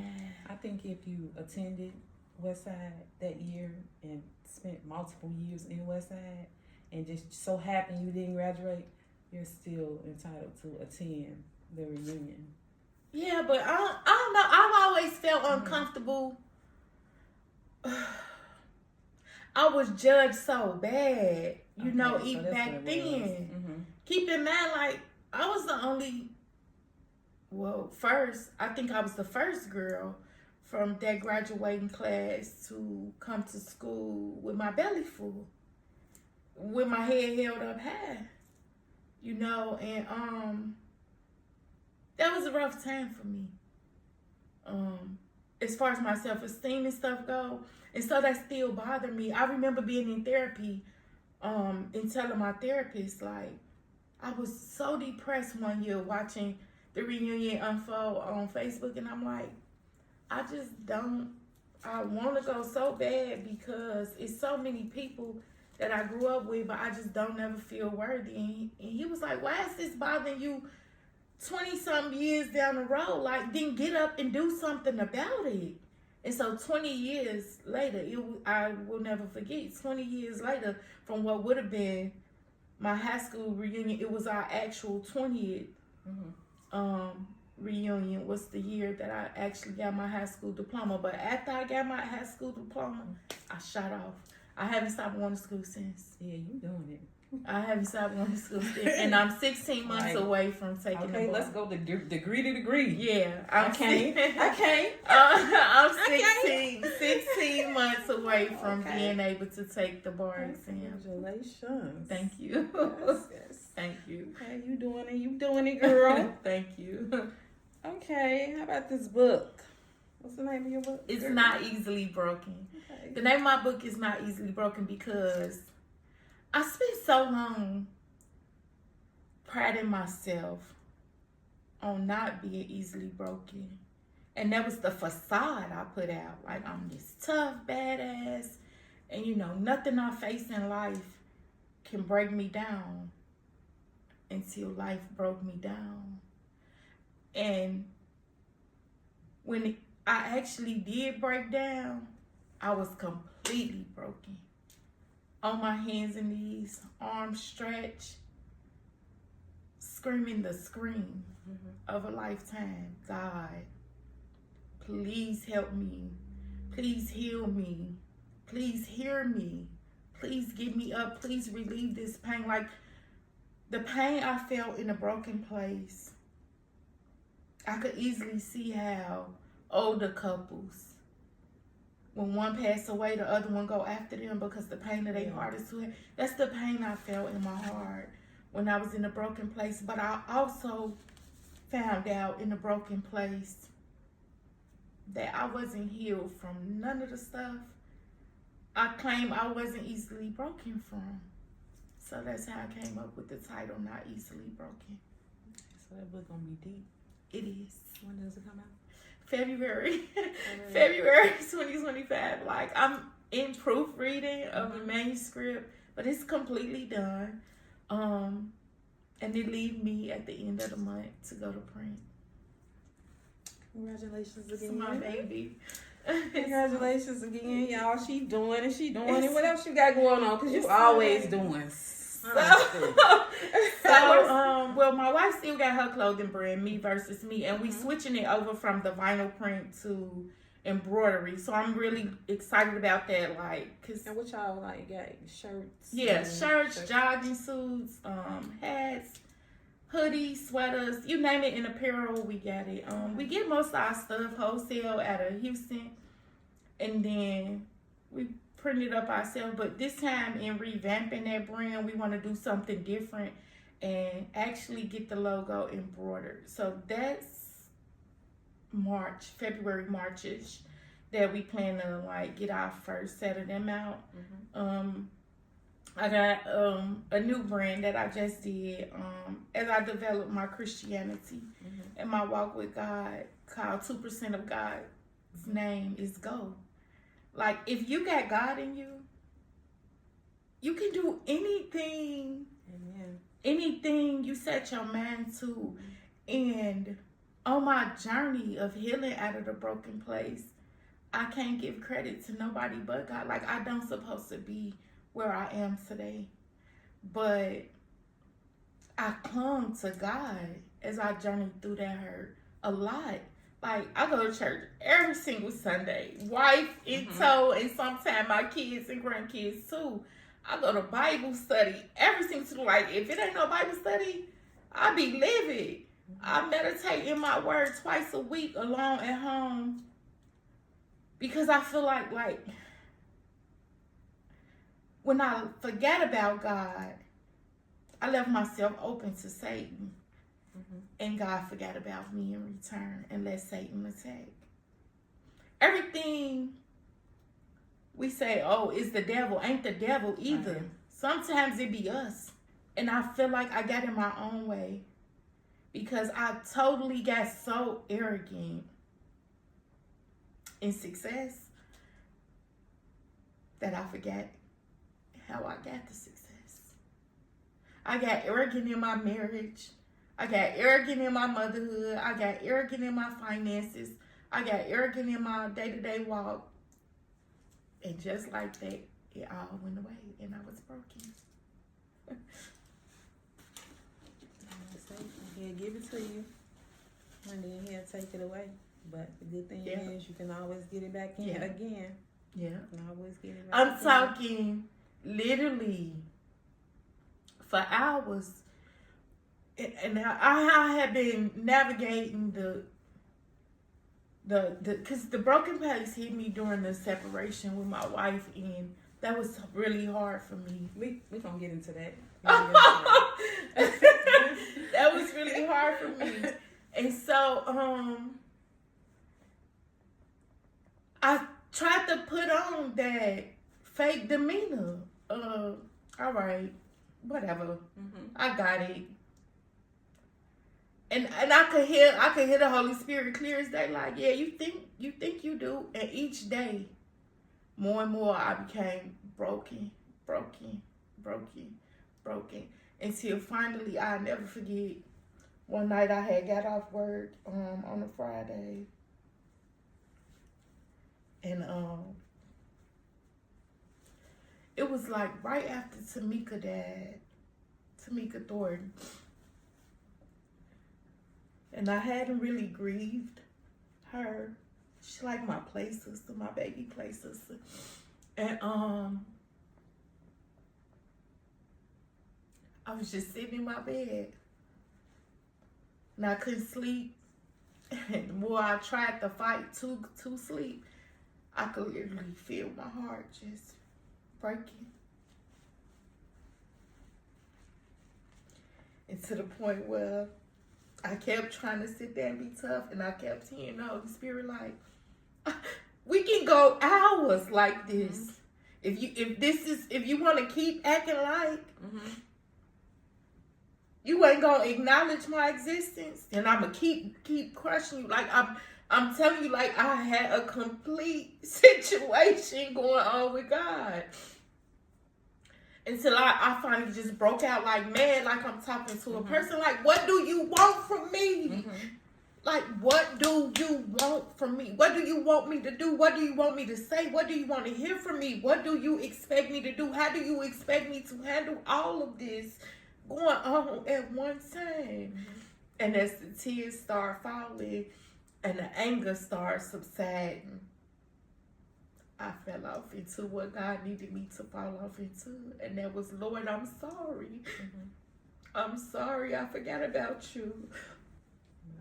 I think if you attended West Side that year and spent multiple years in West Side and just so happen you didn't graduate, you're still entitled to attend the reunion. Yeah, but I don't know. I've always felt uncomfortable. I was judged so bad, you know, even back then. Keep in mind, like, I was the only, I think I was the first girl from that graduating class to come to school with my belly full, with my head held up high, you know, and that was a rough time for me. As far as my self-esteem and stuff go. And so that still bothered me. I remember being in therapy and telling my therapist, like, I was so depressed one year watching the reunion unfold on Facebook. And I'm like, I want to go so bad because it's so many people that I grew up with, but I just don't ever feel worthy. And he was like, why is this bothering you 20-something years down the road, like, then get up and do something about it. And so 20 years later, I will never forget, 20 years later from what would have been my high school reunion, it was our actual 20th reunion, was the year that I actually got my high school diploma. But after I got my high school diploma, I shot off. I haven't stopped going to school since. Yeah, you doing it. I haven't stopped going to school since. And I'm 16 months away from taking the bar. Let's go degree to degree. Yeah. I can't. I'm 16 months away from being able to take the bar exam. Congratulations. Thank you. Yes. Thank you. Okay, you doing it, girl. Thank you. Okay, how about this book? What's the name of your book? It's Not Easily Broken. Okay. The name of my book is Not Easily Broken because I spent so long priding myself on not being easily broken. And that was the facade I put out. Like, I'm this tough, badass. And, you know, nothing I face in life can break me down until life broke me down. And when I actually did break down, I was completely broken. On my hands and knees, arms stretched, screaming the scream of a lifetime. God, please help me. Please heal me. Please hear me. Please get me up. Please relieve this pain. Like, the pain I felt in a broken place, I could easily see how older couples, when one passed away, the other one go after them because the pain of their heart is too heavy. That's the pain I felt in my heart when I was in a broken place. But I also found out in a broken place that I wasn't healed from none of the stuff I claim I wasn't easily broken from. So that's how I came up with the title, Not Easily Broken. So that book gonna be deep. It is. When does it come out? February 2025. Like, I'm in proofreading of the manuscript, but it's completely done. And they leave me at the end of the month to go to print. Congratulations It's again. my baby. Congratulations again, y'all. She doing it. What else you got going on? Because you always doing Well, my wife still got her clothing brand, Me Versus Me, and we switching it over from the vinyl print to embroidery. So I'm really excited about that. Like, cause and what y'all like got? Shirts? Yeah, shirts, jogging suits, hats, hoodies, sweaters, you name it in apparel, we got it. We get most of our stuff wholesale out of Houston, and then we print it up ourselves. But this time, in revamping that brand, we want to do something different and actually get the logo embroidered. So that's February, March-ish, that we plan to like get our first set of them out. I got a new brand that I just did as I developed my Christianity and my walk with God, called 2% of God's name is Go. Like, if you got God in you, you can do anything. Amen. Anything you set your mind to. And on my journey of healing out of the broken place, I can't give credit to nobody but God. Like, I don't supposed to be where I am today, but I clung to God as I journeyed through that hurt a lot. Like, I go to church every single Sunday, wife in tow, and sometimes my kids and grandkids too. I go to Bible study every single, like, if it ain't no Bible study, I be livid. I meditate in my word twice a week alone at home, because I feel like when I forget about God, I left myself open to Satan. And God forgot about me in return and let Satan attack. Everything we say, oh, it's the devil, ain't the devil either. Right. Sometimes it be us. And I feel like I got in my own way because I totally got so arrogant in success that I forgot how I got the success. I got arrogant in my marriage. I got arrogant in my motherhood. I got arrogant in my finances. I got arrogant in my day-to-day walk. And just like that, it all went away and I was broken. He'll give it to you, and then he'll take it away. But the good thing is you can always get it back in again. Yeah. You can always get it back I'm talking literally for hours. And I had been navigating because the broken place hit me during the separation with my wife, and that was really hard for me. We gonna get into that. That was really hard for me. And so I tried to put on that fake demeanor. All right, whatever. I got it. And I could hear the Holy Spirit clear as day, like, yeah, you think you do. And each day, more and more, I became broken. Until finally, I'll never forget, one night I had got off work on a Friday. And it was like right after Tamika died, Tamika Thornton. And I hadn't really grieved her. She's like my play sister, my baby play sister. And I was just sitting in my bed. And I couldn't sleep. And the more I tried to fight to sleep, I could literally feel my heart just breaking. And to the point where I kept trying to sit there and be tough, and I kept hearing the Holy Spirit like, we can go hours like this. If you want to keep acting like you ain't gonna acknowledge my existence, and I'ma keep crushing you. Like I'm telling you, like I had a complete situation going on with God. Until I finally just broke out like mad, like I'm talking to a person. Like, what do you want from me? Like, what do you want from me? What do you want me to do? What do you want me to say? What do you want to hear from me? What do you expect me to do? How do you expect me to handle all of this going on at one time? And as the tears start falling and the anger starts subsiding, I fell off into what God needed me to fall off into. And that was, Lord, I'm sorry. I'm sorry. I forgot about you.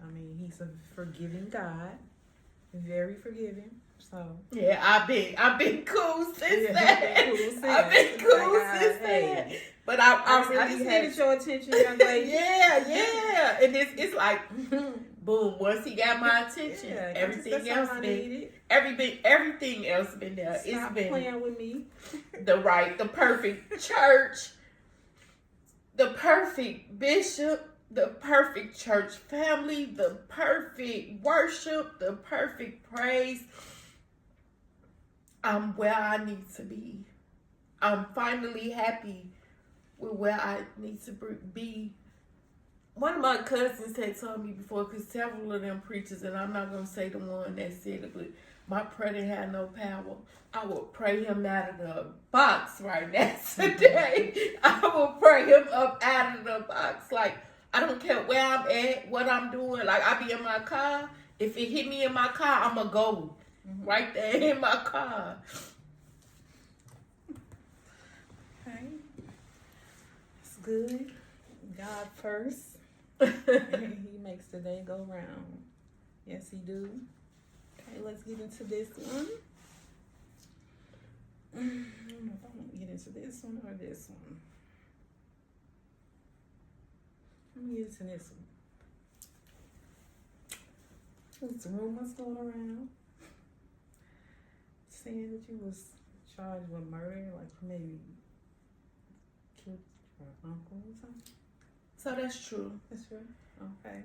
I mean, he's a forgiving God. Very forgiving. So yeah, I've been cool since then. I've been cool since then. But I really just needed your attention, young lady. yeah. And it's like, boom. Once he got my attention, everything else been there. Stop it's been playing with me. the perfect church, the perfect bishop, the perfect church family, the perfect worship, the perfect praise. I'm where I need to be. I'm finally happy with where I need to be. One of my cousins had told me before, because several of them preachers, and I'm not going to say the one that said it, but my prayer didn't have no power. I will pray him out of the box right now today. I will pray him up out of the box. Like, I don't care where I'm at, what I'm doing. Like, I be in my car. If it hit me in my car, I'm going to go right there in my car. Okay. It's good. God first. He makes the day go round. Yes, he do. Okay, let's get into this one. I don't know if I want to get into this one or this one. Let me get into this one. There's rumors going around saying that you was charged with murder, like maybe killed your uncle or something. So that's true. That's true. Okay.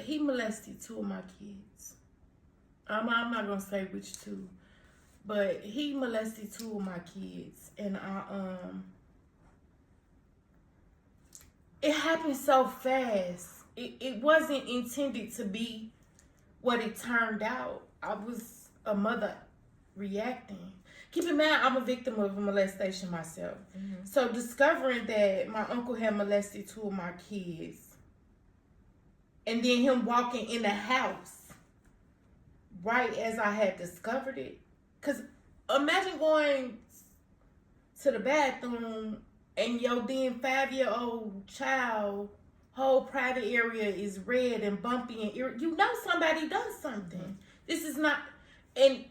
He molested two of my kids. I'm not gonna say which two, But he molested 2 of my kids, and it happened so fast. It wasn't intended to be what it turned out. I was a mother reacting. Keep in mind, I'm a victim of molestation myself. So discovering that my uncle had molested 2 of my kids, and then him walking in the house right as I had discovered it. Because imagine going to the bathroom and your then 5-year-old child whole private area is red and bumpy and you know somebody does something. This is not, and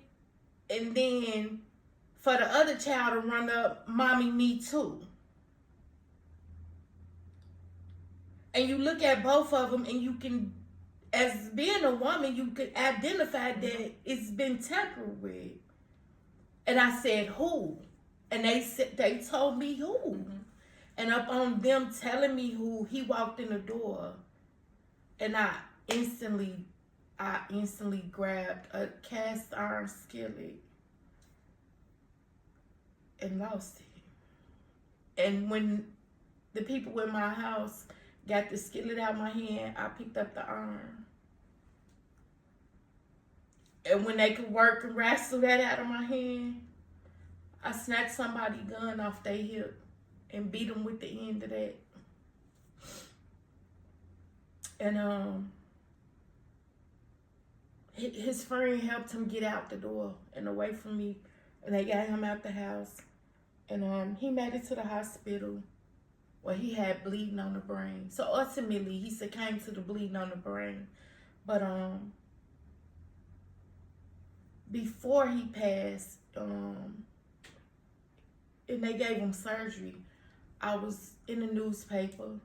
then for the other child to run up, mommy, me too. And you look at both of them and you can, as being a woman, you could identify that it's been tampered with. And I said, who? And they told me who. And up on them telling me who, he walked in the door, and I instantly grabbed a cast iron skillet and lost it. And when the people in my house got the skillet out of my hand, I picked up the iron. And when they could work and wrestle that out of my hand, I snatched somebody's gun off their hip and beat him with the end of that. And his friend helped him get out the door and away from me, and they got him out the house. And he made it to the hospital where he had bleeding on the brain. So ultimately, he succumbed to the bleeding on the brain. But before he passed, and they gave him surgery, I was in the newspaper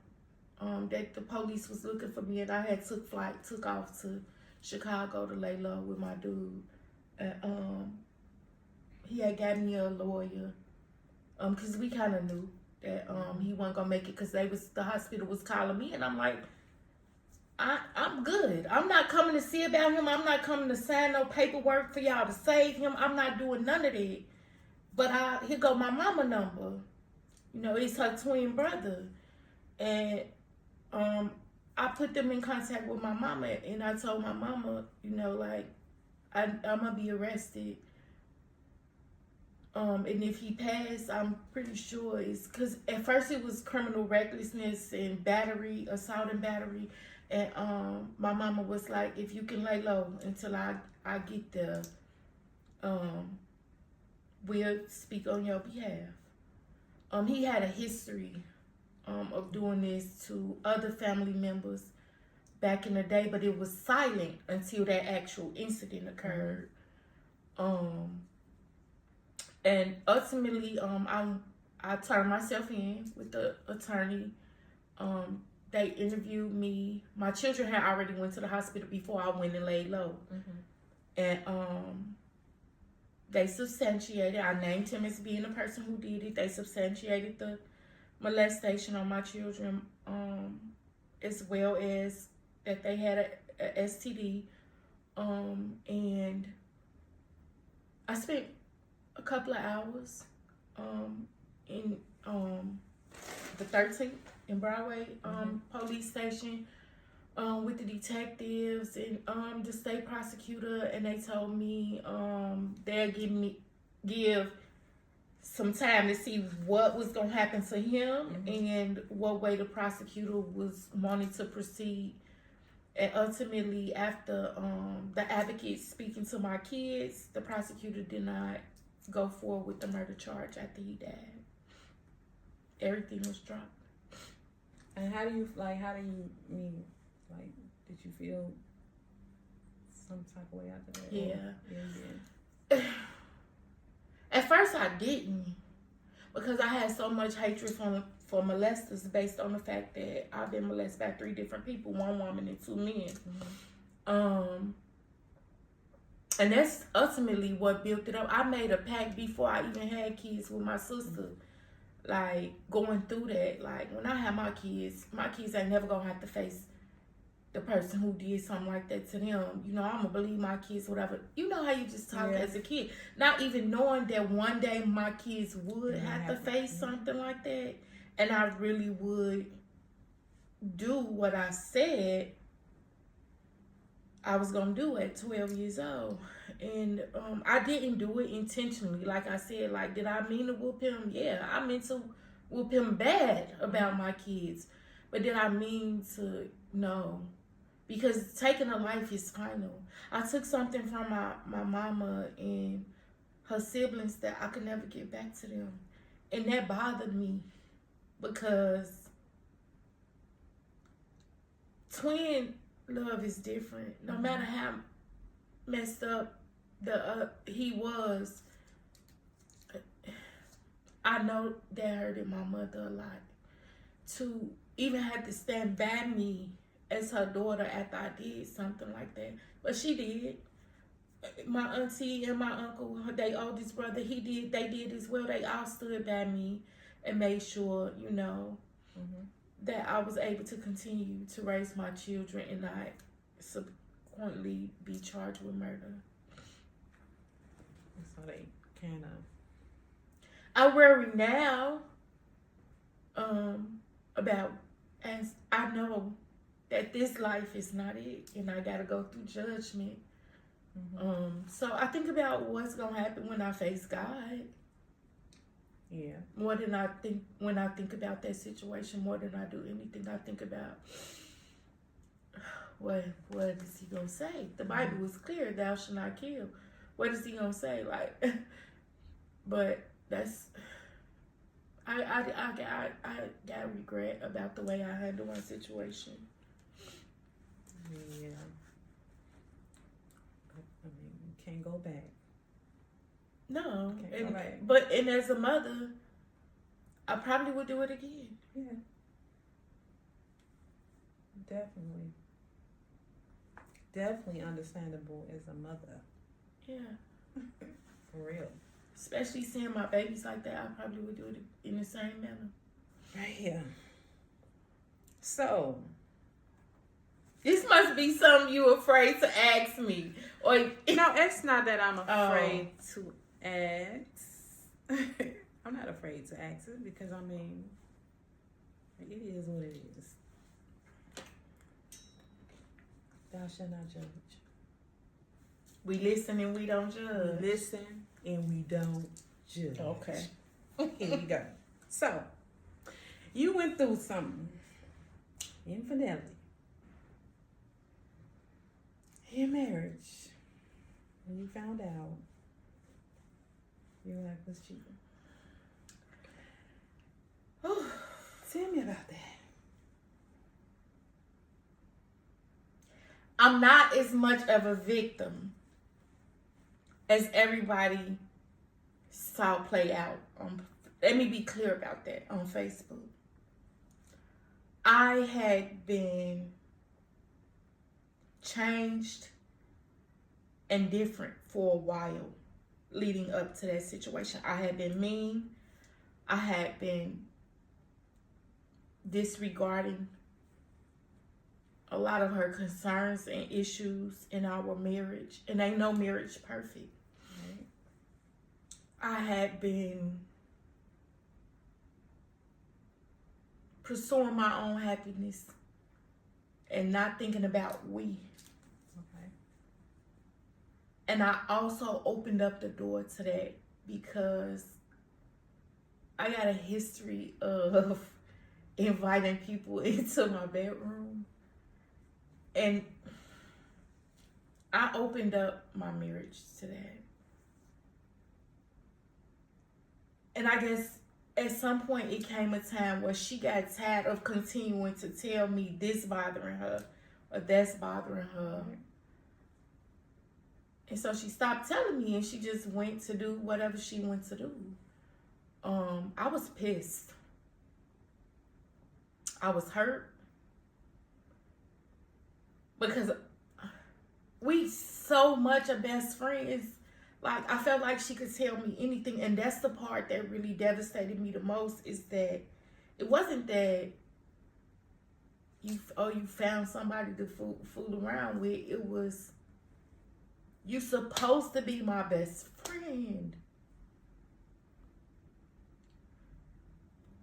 that the police was looking for me, and I had took off to Chicago to lay low with my dude. And he had got me a lawyer, because we kind of knew that he wasn't gonna make it, because the hospital was calling me, and I'm like, I'm good. I'm not coming to see about him. I'm not coming to sign no paperwork for y'all to save him. I'm not doing none of that. But here go my mama number. You know, it's her twin brother. And I put them in contact with my mama, and I told my mama, you know, like, I'm going to be arrested. And if he passed, I'm pretty sure it's because at first it was criminal recklessness and battery, assault and battery. And my mama was like, if you can lay low until I get there, we'll speak on your behalf. He had a history of doing this to other family members back in the day, but it was silent until that actual incident occurred. And ultimately, I turned myself in with the attorney. They interviewed me. My children had already went to the hospital before I went and laid low. And they substantiated, I named him as being the person who did it. They substantiated the molestation on my children, as well as that they had a STD. And I spent a couple of hours in the 13th in Broadway police station with the detectives and the state prosecutor, and they told me they'll give some time to see what was gonna happen to him and what way the prosecutor was wanting to proceed. And ultimately, after the advocate speaking to my kids, the prosecutor did not go forward with the murder charge after he died. Everything was dropped. And how do you did you feel some type of way after that? Yeah. At first I didn't, because I had so much hatred for molesters based on the fact that I've been molested by 3 different people, 1 woman and 2 men. And that's ultimately what built it up. I made a pact before I even had kids with my sister. Like, going through that, like, when I have my kids ain't never gonna have to face the person who did something like that to them. You know, I'm gonna believe my kids, whatever. You know how you just talk as a kid, not even knowing that one day my kids would have to face something like that, and I really would do what I said I was gonna do at 12 years old. And I didn't do it intentionally. Like I said, like, did I mean to whoop him? Yeah, I meant to whoop him bad about my kids. But did I mean to? No. Because taking a life is final. I took something from my mama and her siblings that I could never get back to them. And that bothered me because twin love is different. No matter how messed up he was, I know that hurted my mother a lot. To even have to stand by me as her daughter after I did something like that. But she did. My auntie and my uncle, their oldest brother, they did as well. They all stood by me and made sure, you know, that I was able to continue to raise my children and not subsequently be charged with murder. So they kind of... I worry now about, as I know that this life is not it, and I gotta go through judgment. So I think about what's gonna happen when I face God. Yeah. More than I think when I think about that situation, more than I do anything, I think about what is he gonna say? The Bible was clear, thou shalt not kill. What is he gonna say? Like, but that's I got regret about the way I handled my situation. Yeah. I mean, you can't go back. No, Can't go back. but as a mother, I probably would do it again. Yeah. Definitely. Definitely understandable as a mother. Yeah. For real. Especially seeing my babies like that, I probably would do it in the same manner. Right here. So, this must be something you afraid to ask me. Or no, it's not that I'm afraid to ask. I'm not afraid to ask it because, I mean, it is what it is. Thou shalt not judge. we listen and we don't judge. We listen and we don't judge. Okay. Here we go. So, you went through something. Infidelity. In marriage. When you found out, your wife was cheating. Tell me about that. I'm not as much of a victim as everybody saw play out. Let me be clear about that on Facebook. I had been changed and different for a while leading up to that situation. I had been mean. I had been disregarding a lot of her concerns and issues in our marriage. And ain't no marriage perfect. Right. I had been pursuing my own happiness and not thinking about we. Okay. And I also opened up the door to that because I got a history of inviting people into my bedroom. And I opened up my marriage to that. And I guess at some point it came a time where she got tired of continuing to tell me this bothering her or that's bothering her. And so she stopped telling me and she just went to do whatever she went to do. I was pissed. I was hurt. Because we so much are best friends. Like, I felt like she could tell me anything. And that's the part that really devastated me the most, is that it wasn't that you found somebody to fool around with. It was, you supposed to be my best friend.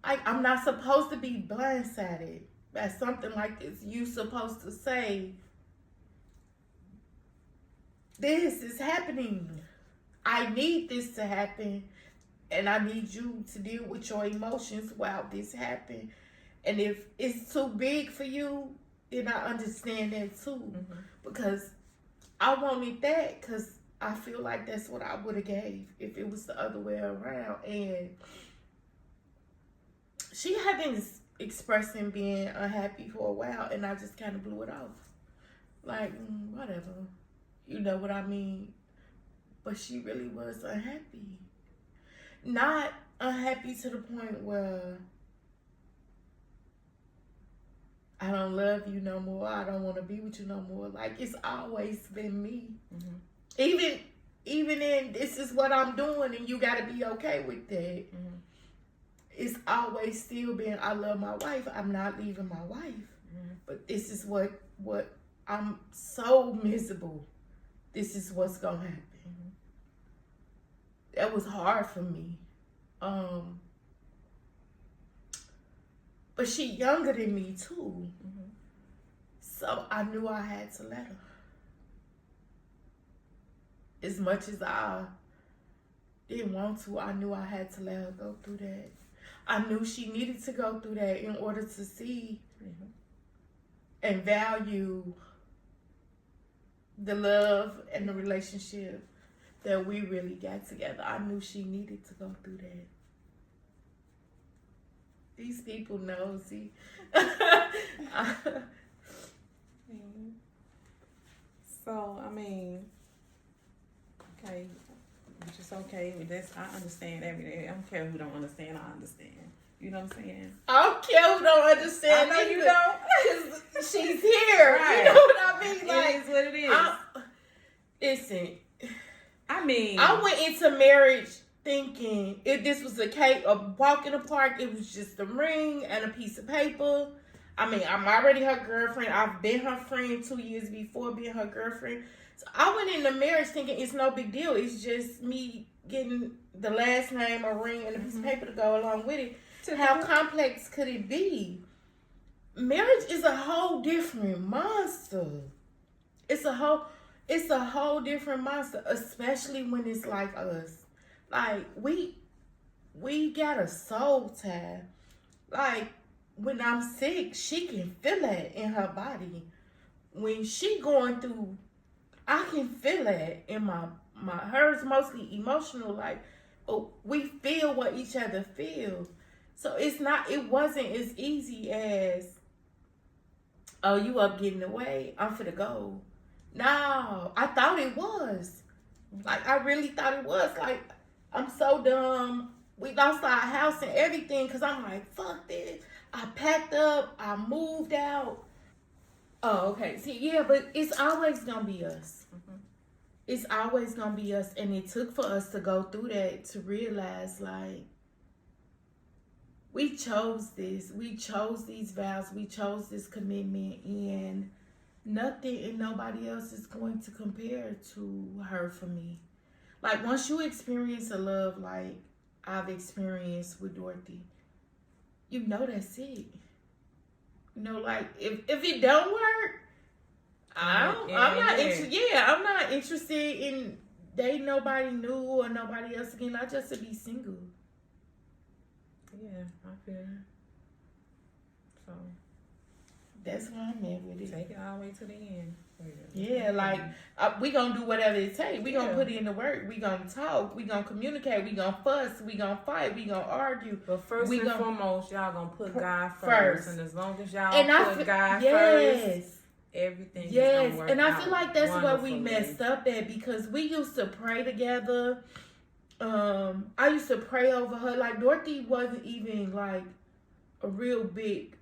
I'm not supposed to be blindsided by something like this. You supposed to say, this is happening. I need this to happen. And I need you to deal with your emotions while this happens. And if it's too big for you, then I understand that too. Mm-hmm. Because I wanted that because I feel like that's what I would have gave if it was the other way around. And she had been expressing being unhappy for a while, and I just kind of blew it off. Like, whatever. You know what I mean? But she really was unhappy. Not unhappy to the point where I don't love you no more. I don't want to be with you no more. Like, it's always been me. Mm-hmm. Even in this is what I'm doing and you got to be okay with that. Mm-hmm. It's always still been, I love my wife. I'm not leaving my wife. Mm-hmm. But this is what I'm so miserable. This is what's going to happen. Mm-hmm. That was hard for me. But she younger than me too. Mm-hmm. So I knew I had to let her. As much as I didn't want to, I knew I had to let her go through that. I knew she needed to go through that in order to see and value the love and the relationship that we really got together. I knew she needed to go through that. These people know, see. So, I mean, okay, which is okay. That's, I understand everything. I don't care who don't understand, I understand. You know what I'm saying? I don't care who don't understand. I know you don't. Because she's here. Right. You know what I mean? Like, it is what it is. Listen. I mean, I went into marriage thinking if this was a cake, a walk in the park, it was just a ring and a piece of paper. I mean, I'm already her girlfriend. I've been her friend 2 years before being her girlfriend. So I went into marriage thinking it's no big deal. It's just me getting the last name, a ring, and a piece of paper to go along with it. How complex could it be? Marriage is a whole different monster. It's a whole different monster, especially when it's like us. Like, we got a soul tie. Like, when I'm sick, she can feel that in her body. When she going through, I can feel that in my hers mostly emotional. Like, we feel what each other feels. So it wasn't as easy as, oh, you up getting away, I'm finna go. No, I thought it was. Like, I really thought it was. Like, I'm so dumb. We lost our house and everything because I'm like, fuck this. I packed up. I moved out. Oh, okay. See, yeah, but it's always going to be us. Mm-hmm. It's always going to be us. And it took for us to go through that to realize, like, we chose this. We chose these vows. We chose this commitment. And nothing and nobody else is going to compare to her for me. Like, once you experience a love like I've experienced with Dorothy, you know that's it. You know, like, if it don't work, I'm not interested in dating nobody new or nobody else again. I just to be single. Yeah, I feel it. So that's why I'm at with it. Take it all the way to the end. Yeah, like, we gonna do whatever it takes. We gonna put in the work. We gonna talk. We gonna communicate. We gonna fuss. We gonna fight. We gonna argue. But first and foremost, y'all gonna put God first. And as long as y'all put God first, everything is gonna work and I out feel like that's where we messed up at, because we used to pray together. I used to pray over her. Like, Dorothy wasn't even like a real big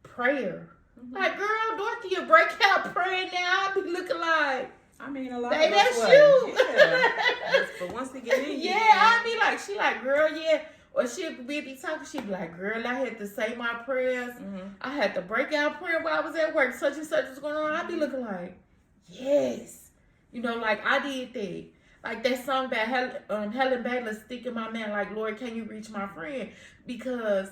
prayer. Mm-hmm. Like, girl, Dorothy, you break out praying now. I be looking like, I mean, a lot baby, of us that's you. Yeah. But once they get in, I'd be like, she like, girl, yeah. Or she'd be we'd be talking, she'd be like, girl, I had to say my prayers. Mm-hmm. I had to break out prayer while I was at work. Such and such was going on. I'd be looking like, yes. You know, like I did that. Like that song by Helen Baylor, Stick in My Man, like, Lord, can you reach my friend? Because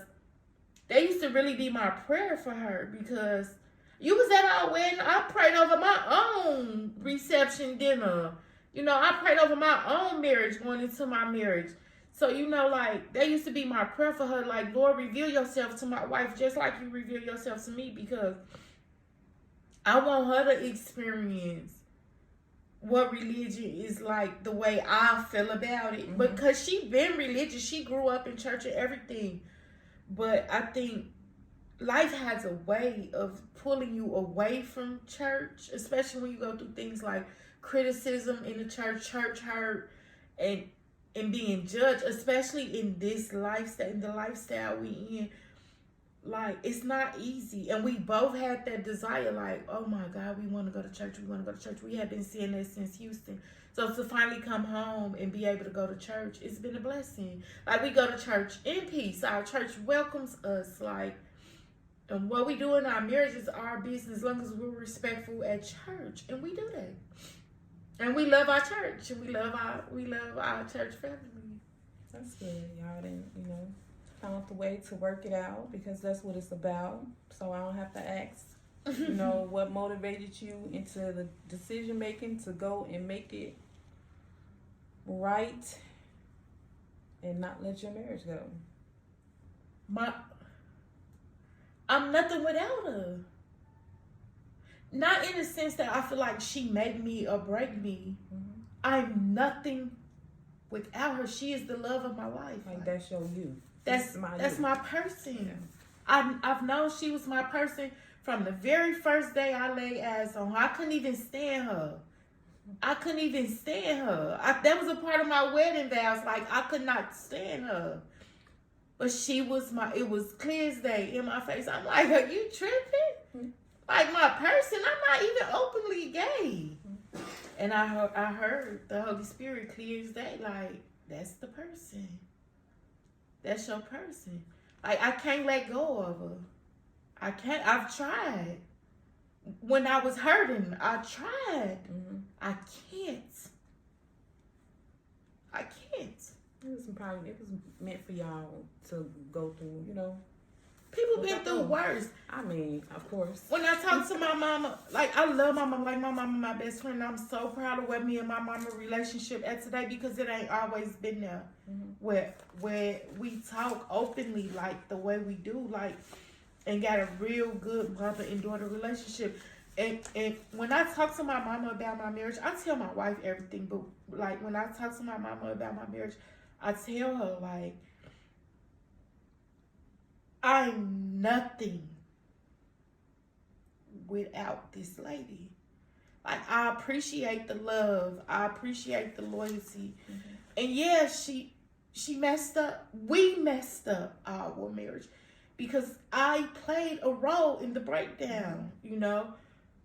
they used to really be my prayer for her, because you was at our wedding. I prayed over my own reception dinner. You know, I prayed over my own marriage going into my marriage. So, you know, like, that used to be my prayer for her. Like, Lord, reveal yourself to my wife just like you reveal yourself to me, because I want her to experience what religion is like the way I feel about it. Mm-hmm. Because she been religious. She grew up in church and everything. But I think life has a way of pulling you away from church, especially when you go through things like criticism in the church hurt, and being judged, especially in this lifestyle, in the lifestyle we in. Like, it's not easy. And we both had that desire, like, oh my God, we want to go to church. We have been seeing that since Houston. So to finally come home and be able to go to church, it's been a blessing. Like, we go to church in peace. Our church welcomes us. Like, and what we do in our marriage is our business, as long as we're respectful at church. And we do that. And we love our church. And we love our church family. That's good. Y'all didn't, found the way to work it out, because that's what it's about. So I don't have to ask, what motivated you into the decision making to go and make it right and not let your marriage go. I'm nothing without her. Not in the sense that I feel like she made me or break me. Mm-hmm. I'm nothing without her. She is the love of my life. Like, that's your youth. That's my person. Yeah. I've known she was my person from the very first day I laid eyes on her. I couldn't even stand her. That was a part of my wedding vows. Like, I could not stand her. But it was clear as day in my face. I'm like, are you tripping? Mm-hmm. Like, my person, I'm not even openly gay. Mm-hmm. And I heard the Holy Spirit clear as day. Like, that's the person. That's your person. Like, I can't let go of her. I can't. I've tried. When I was hurting, I tried. Mm-hmm. I can't. It was meant for y'all to go through, People been through worse. I mean, of course. When I talk to my mama, like, I love my mama. Like, my mama, my best friend. I'm so proud of where me and my mama relationship at today, because it ain't always been there. Mm-hmm. Where we talk openly, like the way we do, like, and got a real good mother and daughter relationship. And when I talk to my mama about my marriage, I tell my wife everything. But, like, when I talk to my mama about my marriage, I tell her, like, I'm nothing without this lady. Like, I appreciate the love. I appreciate the loyalty. Mm-hmm. And yeah, she messed up. We messed up our marriage because I played a role in the breakdown. Mm-hmm.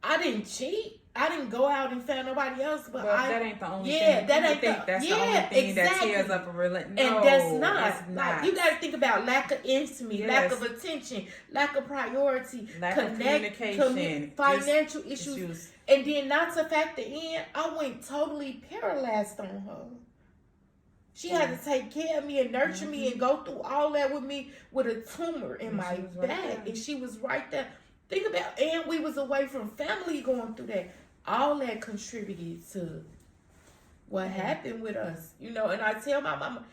I didn't cheat. I didn't go out and find nobody else, but that ain't the only thing. That's the only thing that tears up a relationship. No, and that's not. It's not. Like, you got to think about lack of intimacy, lack of attention, lack of priority, lack of communication, financial issues, and then not to factor in, I went totally paralyzed on her. She had to take care of me and nurture me and go through all that with me with a tumor in my back, and she was right there. Think about, and we was away from family going through that. All that contributed to what happened with us, And I tell my mama,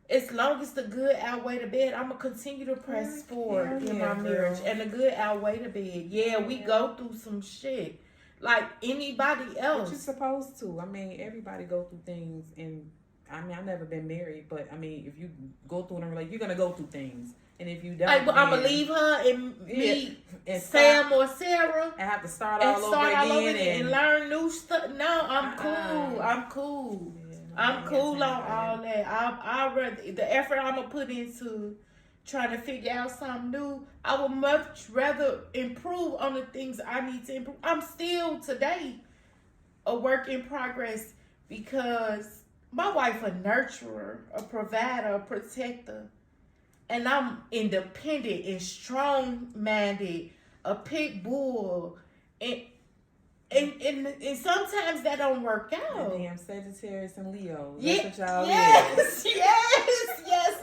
as long as the good outweigh the bad, I'm going to continue to press forward in my marriage. And the good outweigh the bad. Yeah, we go through some shit like anybody else. But you're supposed to. I mean, everybody go through things. And, I mean, I've never been married. But, I mean, if you go through them, like, you're going to go through things. And if you don't, I'm gonna leave her and meet Sam or Sarah and have to start all over again and learn new stuff. No, I'm cool. I'm cool. Yeah, I'm cool on all that. I rather the effort I'm gonna put into trying to figure out something new. I would much rather improve on the things I need to improve. I'm still today a work in progress because my wife a nurturer, a provider, a protector. and I'm independent and strong-minded, a pit bull, and sometimes that don't work out. Damn Sagittarius and Leo. Yeah, That's what y'all yes,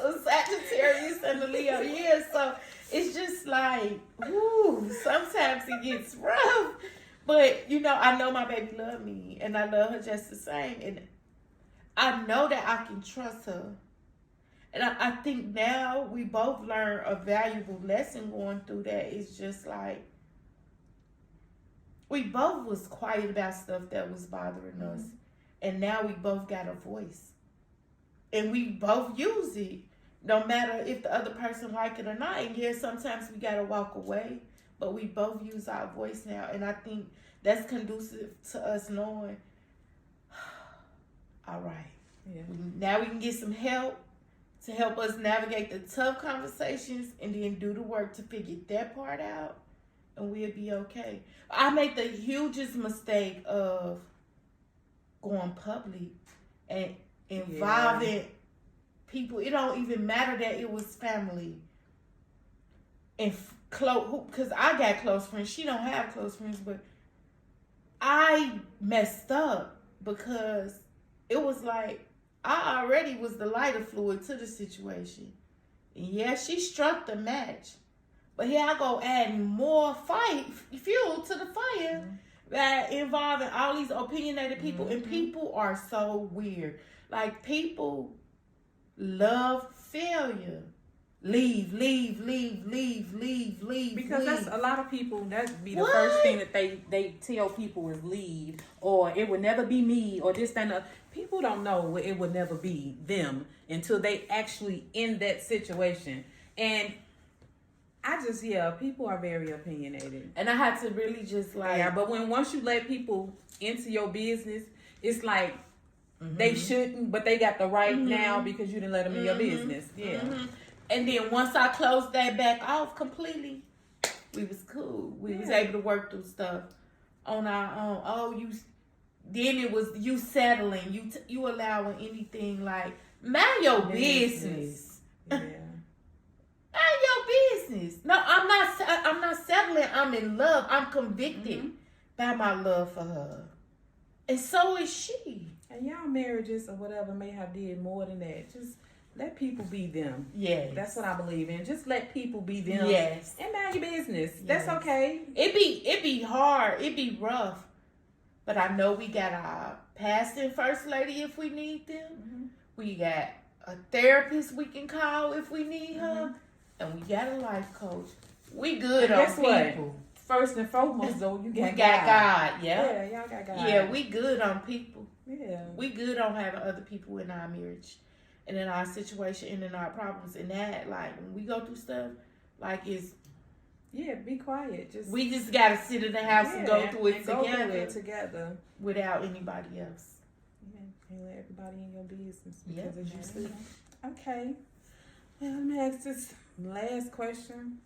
a Sagittarius and a Leo. Yeah, so it's just like, whoo, sometimes it gets rough. But, you know, I know my baby love me, and I love her just the same. And I know that I can trust her. And I think now we both learned a valuable lesson going through that. It's just like, we both was quiet about stuff that was bothering us. And now we both got a voice. And we both use it. No matter if the other person like it or not. And yeah, sometimes we got to walk away. But we both use our voice now. And I think that's conducive to us knowing, all right. Yeah. Now we can get some help to help us navigate the tough conversations and then do the work to figure that part out. And we'll be okay. I made the hugest mistake of going public and involving people. It don't even matter that it was family. And close, because I got close friends. She don't have close friends, but I messed up because it was like I already was the lighter fluid to the situation. And yeah, she struck the match. But here I go adding more fuel to the fire that involving all these opinionated people. And people are so weird. Like, people love failure. Leave. Because that's a lot of people, that'd be the first thing that they tell people is leave, or it would never be me, or this, that, and that. People don't know it would never be them until they actually in that situation. And people are very opinionated. And I had to really just like... Yeah, but once you let people into your business, it's like they shouldn't, but they got the right now because you didn't let them in your business. Yeah. And then once I closed that back off completely, we was cool. We was able to work through stuff on our own. Then it was you settling. You allowing anything like, mind your business. Yeah. Mind your business. No, I'm not settling. I'm in love. I'm convicted by my love for her. And so is she. And y'all marriages or whatever may have did more than that. Just let people be them. Yes. That's what I believe in. Just let people be them. Yes. And mind your business. Yes. That's okay. It be hard. It be rough. But I know we got our past and first lady if we need them. We got a therapist we can call if we need her. And we got a life coach. We good on guess people. What? First and foremost, though, you got God. Yeah, y'all got God. Yeah, we good on people. Yeah. We good on having other people in our marriage and in our situation and in our problems. And that, like, when we go through stuff, like, it's... Yeah, be quiet. We just got to sit in the house and go through it together. Without anybody else. Yeah, and let everybody in your business. Because Yep. as you see. Okay. Well, let me ask this last question.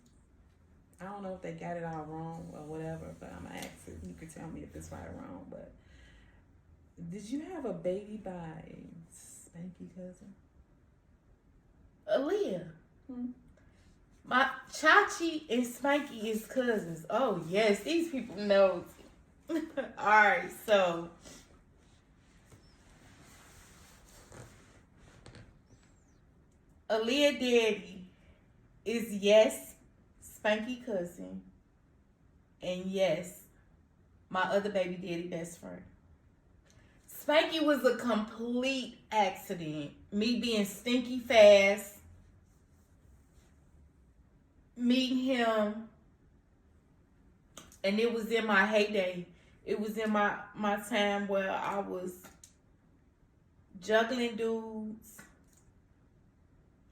I don't know if they got it all wrong or whatever, but I'm going to ask it. You can tell me if it's right or wrong. But did you have a baby by Spanky cousin? Aaliyah. My Chachi and Spanky is cousins. Oh, yes. These people know. All right, so. Aaliyah daddy is yes, Spanky cousin. And yes, my other baby daddy best friend. Spanky was a complete accident. Me being stinky fast. Meeting him. And it was in my heyday. It was in my time where I was juggling dudes.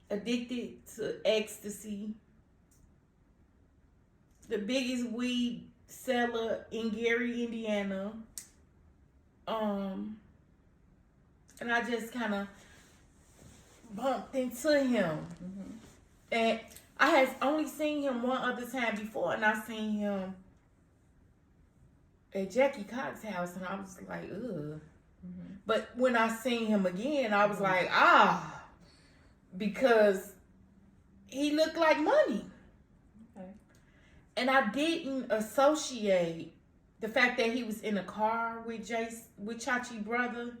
Addicted to ecstasy. The biggest weed seller in Gary, Indiana. And I just kind of bumped into him. And I had only seen him one other time before, and I seen him at Jackie Cox's house, and I was like, ugh. But when I seen him again, I was like, because he looked like money. Okay. And I didn't associate the fact that he was in a car with Chachi brother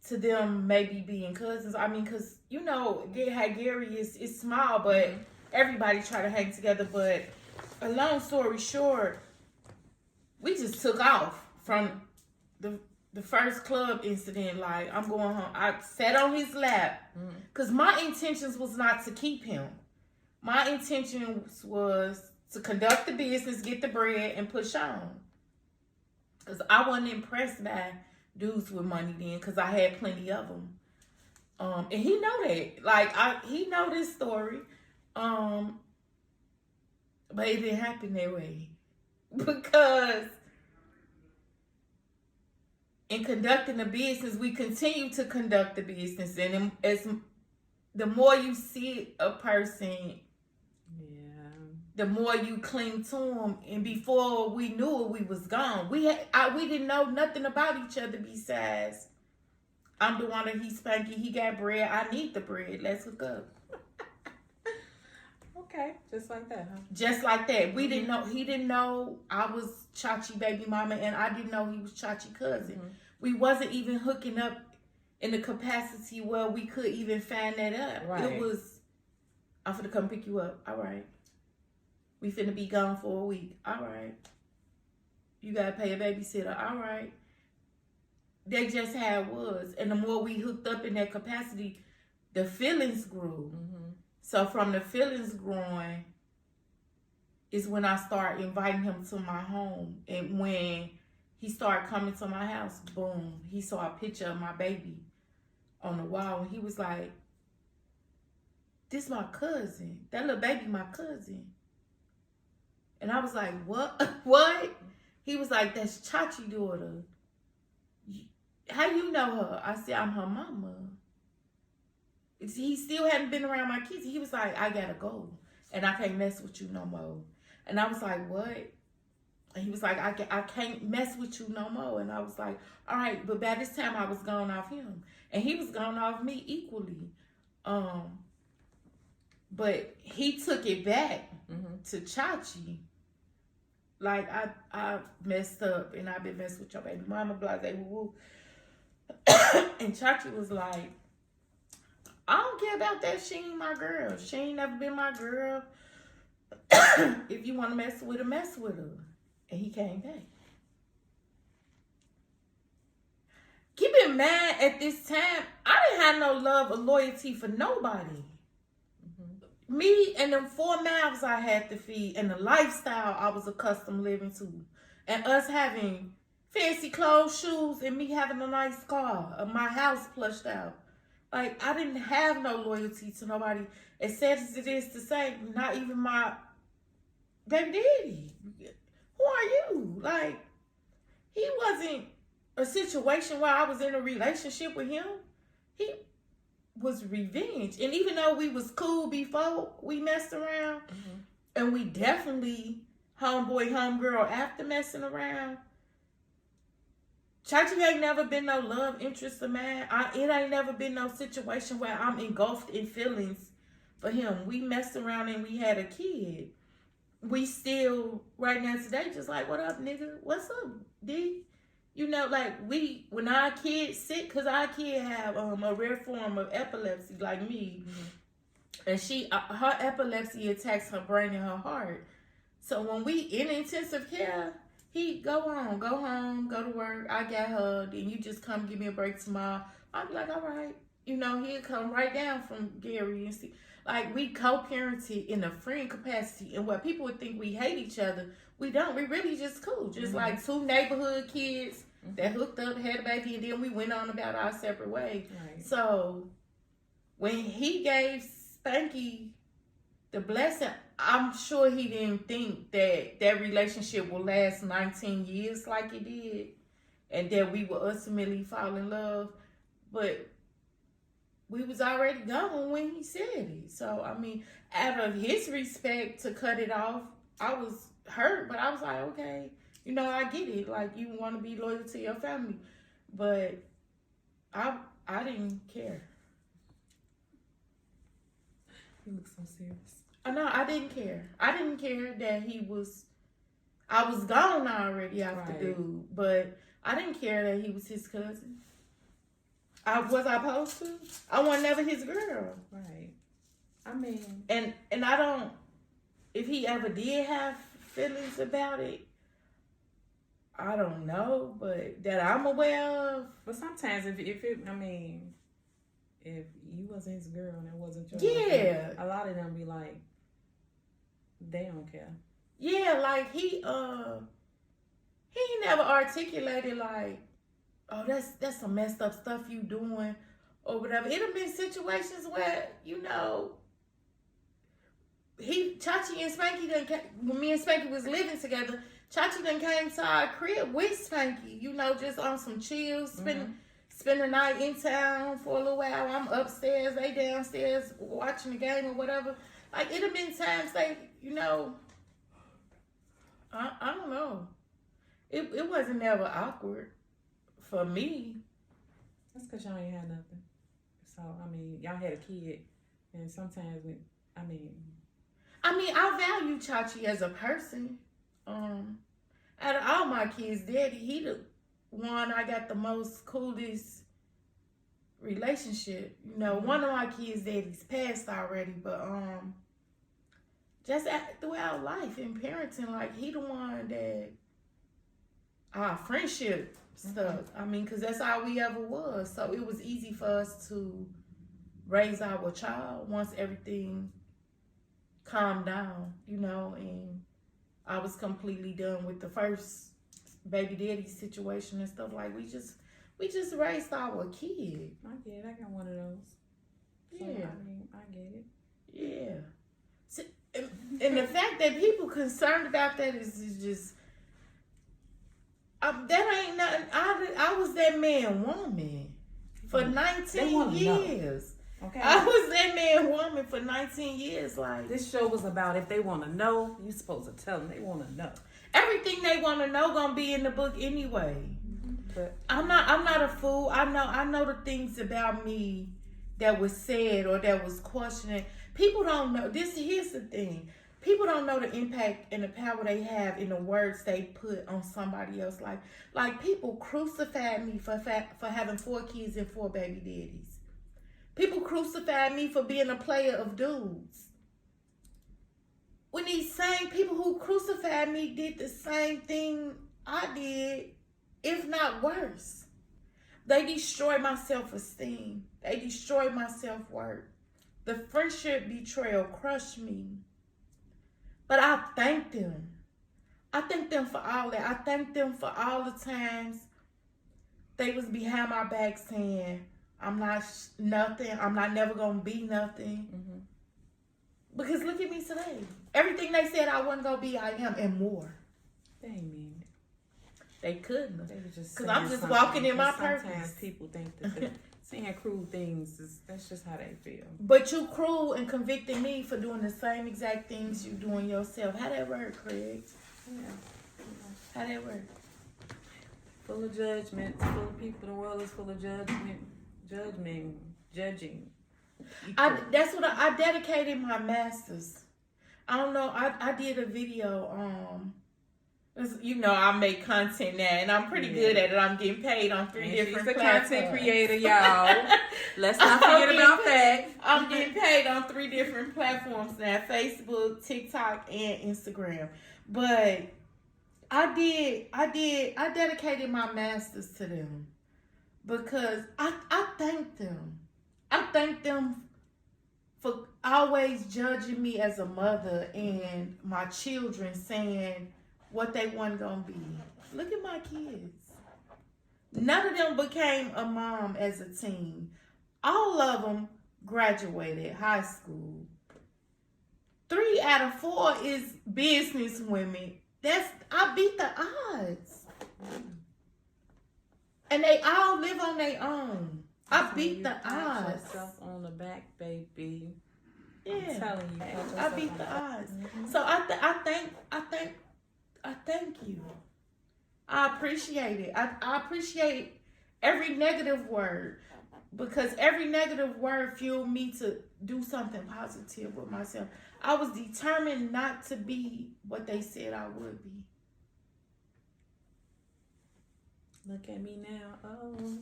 to them maybe being cousins. I mean, because, you know, Gary is small, but everybody try to hang together. But a long story short, we just took off from the first club incident. Like, I'm going home. I sat on his lap because my intentions was not to keep him. My intention was to conduct the business, get the bread, and push on. Because I wasn't impressed by dudes with money then, because I had plenty of them. And he know that. Like, he know this story. But it didn't happen that way. Because in conducting the business, we continue to conduct the business. And as the more you see a person, the more you cling to them. And before we knew it, we was gone. We didn't know nothing about each other besides, I'm the one that he's spanky. He got bread. I need the bread. Let's hook up. Okay, just like that, huh? Just like that. We didn't know. He didn't know I was Chachi baby mama, and I didn't know he was Chachi cousin. We wasn't even hooking up in the capacity where we could even find that up. Right. It was, I'm finna come pick you up. All right. We finna be gone for a week. All right. You gotta pay a babysitter. All right. They just how it was. And the more we hooked up in that capacity, the feelings grew. So from the feelings growing is when I started inviting him to my home. And when he started coming to my house, boom, he saw a picture of my baby on the wall. And he was like, this my cousin. That little baby my cousin. And I was like, what? What? He was like, that's Chachi daughter. How you know her? I said, I'm her mama. He still hadn't been around my kids. He was like, I gotta go. And I can't mess with you no more. And I was like, what? And he was like, I can't mess with you no more. And I was like, all right. But by this time, I was gone off him. And he was gone off me equally. But he took it back to Chachi. Like, I messed up, and I've been messing with your baby mama, blah, blah, woo. And Chachi was like, I don't care about that. She ain't my girl. She ain't never been my girl. If you want to mess with her, mess with her. And he came back. Keep in mind, at this time, I didn't have no love or loyalty for nobody. Me and them 4 mouths I had to feed and the lifestyle I was accustomed living to. And us having fancy clothes, shoes, and me having a nice car, my house plushed out. Like, I didn't have no loyalty to nobody. As sad as it is to say, not even my baby daddy. Who are you? Like, he wasn't a situation where I was in a relationship with him. He was revenge. And even though we was cool before we messed around, and we definitely homeboy, homegirl after messing around, Chachi ain't never been no love interest of mine. It ain't never been no situation where I'm engulfed in feelings for him. We messed around and we had a kid. We still, right now today, just like, what up, nigga? What's up, D? You know, like, when our kid sick, because our kid have a rare form of epilepsy, like me. And her epilepsy attacks her brain and her heart. So when we in intensive care, he go home, go to work. I got her. Then you just come give me a break tomorrow. I'll be like, all right. You know, he'll come right down from Gary and see. Like, we co-parented in a friend capacity. And what people would think we hate each other, we don't. We really just cool. Just like 2 neighborhood kids that hooked up, had a baby, and then we went on about our separate ways. Right. So when he gave Spanky the blessing, I'm sure he didn't think that relationship will last 19 years like it did, and that we would ultimately fall in love. But we was already gone when he said it. So, I mean, out of his respect to cut it off, I was hurt, but I was like, okay, you know, I get it. Like, you want to be loyal to your family. But I didn't care. You look so serious. No, I didn't care. I didn't care that he was. I was gone already after dude, but I didn't care that he was his cousin. Was I supposed to? I was never his girl. Right. I mean, and I don't. If he ever did have feelings about it, I don't know, but that I'm aware of. But sometimes if you wasn't his girl and it wasn't your girl, a lot of them be like, they don't care. Yeah, like he never articulated like, oh, that's some messed up stuff you doing or whatever. It have been situations where, you know, Chachi and Spanky when me and Spanky was living together, Chachi done came to our crib with Spanky, you know, just on some chill, spend the night in town for a little while. I'm upstairs, they downstairs watching the game or whatever. Like, it have been times they, you know, I don't know. It wasn't ever awkward for me. That's because y'all ain't had nothing. So, I mean, y'all had a kid. And sometimes, I value Chachi as a person. Out of all my kids, Daddy, he the one I got the most coolest relationship. You know, one of my kids, Daddy's passed already, but just throughout life and parenting, like, he the one that our friendship stuff. I mean, because that's all we ever was. So it was easy for us to raise our child once everything calmed down, you know, and I was completely done with the first baby daddy situation and stuff. Like, we just raised our kid. I get it. I got one of those. Yeah. So, I get it. Yeah. So, and the fact that people concerned about that is just, that ain't nothing. I was that man woman for 19 years. Okay. I was that man woman for 19 years. Like, this show was about if they want to know, you supposed to tell them they want to know. Everything they want to know gonna be in the book anyway. But I'm not a fool. I know the things about me that was said or that was questioned. People don't know. Here's the thing. People don't know the impact and the power they have in the words they put on somebody else's life. Like, people crucified me for having 4 kids and 4 baby daddies. People crucified me for being a player of dudes. When these same people who crucified me did the same thing I did, if not worse. They destroyed my self-esteem. They destroyed my self-worth. The friendship betrayal crushed me. But I thank them. I thank them for all that. I thank them for all the times they was behind my back saying, I'm not nothing. I'm not never going to be nothing. Mm-hmm. Because look at me today. Everything they said I wasn't going to be, I am, and more. They ain't mean it. They couldn't. They were just because I'm just walking in my purpose. Sometimes people think that saying cruel things that's just how they feel. But you cruel and convicting me for doing the same exact things you doing yourself. How that work, Craig? Yeah. How that work? Full of judgment. Full of people. The world is full of judging. That's what I dedicated my masters. I don't know. I did a video. You know, I make content now, and I'm pretty good at it. I'm getting paid on 3 different platforms. She's a content creator, y'all. Let's not forget about that. I'm getting paid on 3 different platforms now: Facebook, TikTok, and Instagram. But I dedicated my masters to them because I thank them. I thank them for always judging me as a mother and my children, saying what they wasn't gonna be. Look at my kids. None of them became a mom as a teen. All of them graduated high school. 3 out of 4 is business women. I beat the odds. And they all live on their own. I beat the odds. Yourself on the back, baby. Yeah, I'm telling you, I beat the odds. Mm-hmm. So I thank you. I appreciate it. I appreciate every negative word. because every negative word fueled me to do something positive with myself. I was determined not to be what they said I would be. Look at me now. Oh.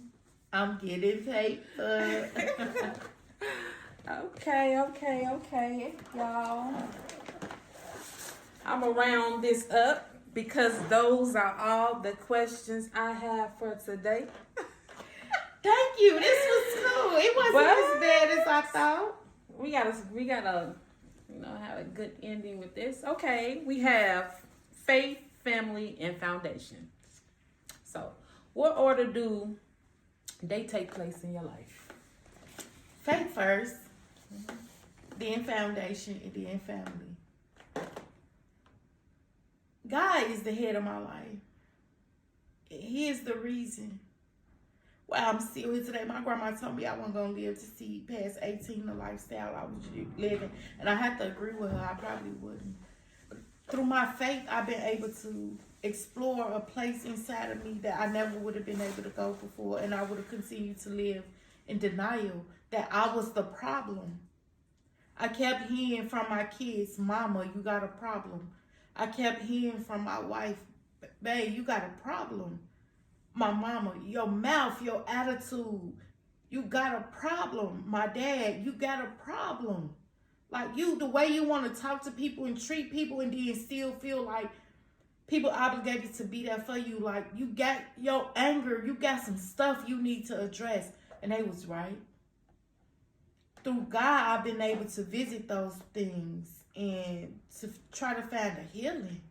I'm getting paper. Okay, y'all. I'm gonna round this up because those are all the questions I have for today. Thank you. This was cool. It wasn't as bad as I thought. We gotta, have a good ending with this. Okay, we have faith, family, and foundation. So, what order do they take place in your life? Faith first, then foundation, and then family. God is the head of my life. He is the reason why I'm still here today. My grandma told me I wasn't going to live to see past 18, the lifestyle I was living. And I had to agree with her. I probably wouldn't. But through my faith, I've been able to explore a place inside of me that I never would have been able to go before. And I would have continued to live in denial that I was the problem. I kept hearing from my kids, Mama, you got a problem. I kept hearing from my wife, babe, you got a problem. My mama, your mouth, your attitude, you got a problem. My dad, you got a problem. Like the way you want to talk to people and treat people and then still feel like people obligated to be there for you. Like you got your anger, you got some stuff you need to address. And they was right. Through God, I've been able to visit those things and to try to find a healing.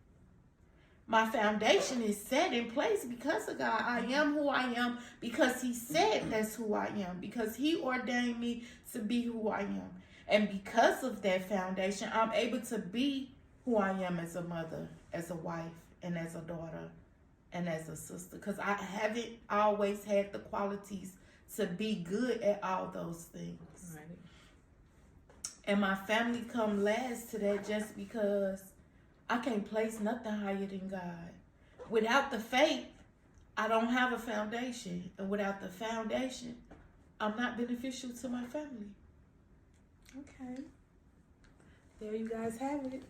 My foundation is set in place because of God. I am who I am because He said that's who I am. Because He ordained me to be who I am. And because of that foundation, I'm able to be who I am as a mother, as a wife, and as a daughter, and as a sister. Because I haven't always had the qualities to be good at all those things. Right. And my family come last to that just because I can't place nothing higher than God. Without the faith, I don't have a foundation. And without the foundation, I'm not beneficial to my family. Okay. There you guys have it.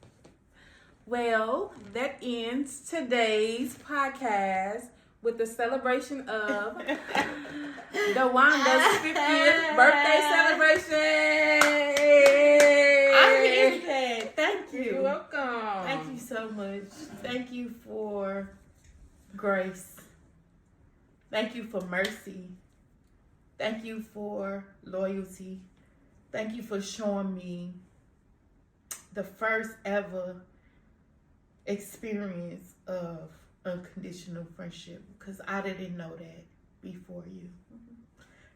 Well, that ends today's podcast with the celebration of Shawanda's 50th birthday celebration. I'm here today. Thank you. You're welcome. Thank you so much. Thank you for grace. Thank you for mercy. Thank you for loyalty. Thank you for showing me the first ever experience of unconditional friendship, because I didn't know that before you.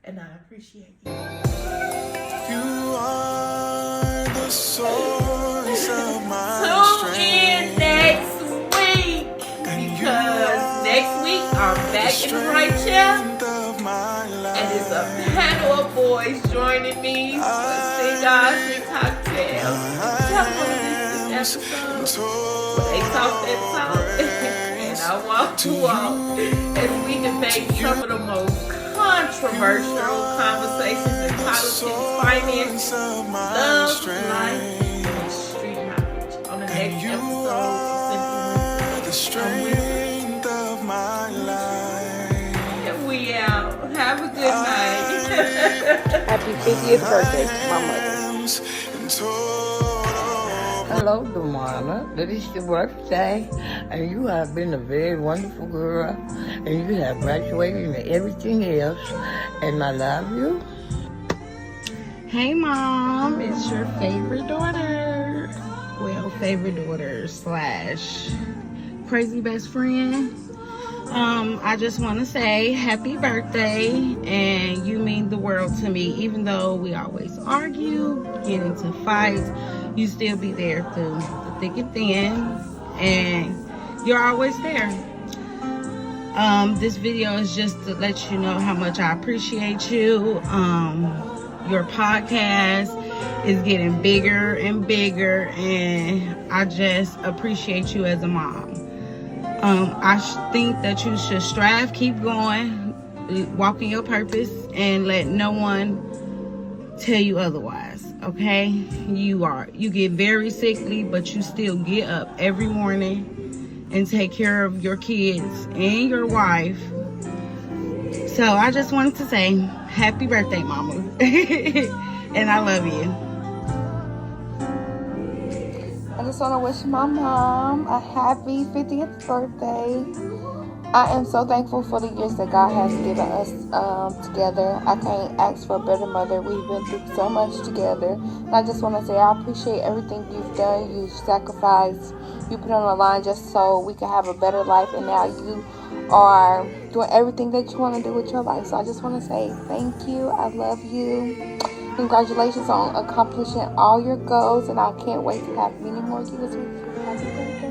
And I appreciate you. You are the source of my strength. Tune in next week, because next week I'm back in the right chair. And it's a panel of boys joining me for cigars and cocktails. Tell them this episode. They talk that talk. And I walk to walk as we debate some of the most controversial conversations in politics, finance, love, life, and street knowledge. On the next episode of Simply Wisdom, Of my life. and we out. Have a good night. Happy 50th birthday to my mother. Hello, Damana. This is your birthday, and you have been a very wonderful girl, and you have graduated and everything else, and I love you. Hey Mom, it's your favorite daughter. Well, favorite daughter / crazy best friend. I just want to say happy birthday, and you mean the world to me. Even though we always argue, get into fights, you still be there through the thick and thin, and you're always there. This video is just to let you know how much I appreciate you. Your podcast is getting bigger and bigger, and I just appreciate you as a mom. I think that you should strive, keep going. walk in your purpose and let no one tell you otherwise. Okay, you get very sickly, but you still get up every morning and take care of your kids and your wife. So I just wanted to say happy birthday, mama. And I love you. I just want to wish my mom a happy 50th birthday. I am so thankful for the years that God has given us together. I can't ask for a better mother. We've been through so much together. And I just want to say I appreciate everything you've done. You've sacrificed. You put on the line just so we can have a better life. And now you are doing everything that you want to do with your life. So I just want to say thank you. I love you. Congratulations on accomplishing all your goals. And I can't wait to have many more years with you. Happy birthday.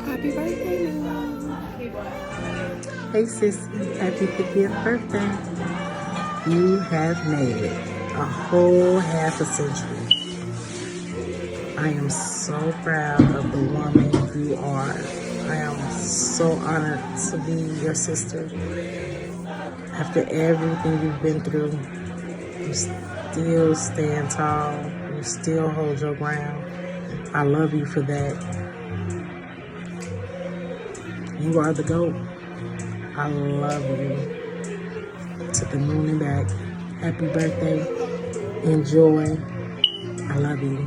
Happy birthday, Lou. Hey sissy, happy 50th birthday. You have made it a whole half a century. I am so proud of the woman you are. I am so honored to be your sister. After everything you've been through, you still stand tall. You still hold your ground. I love you for that. You are the GOAT. I love you. To the moon and back. Happy birthday. Enjoy. I love you.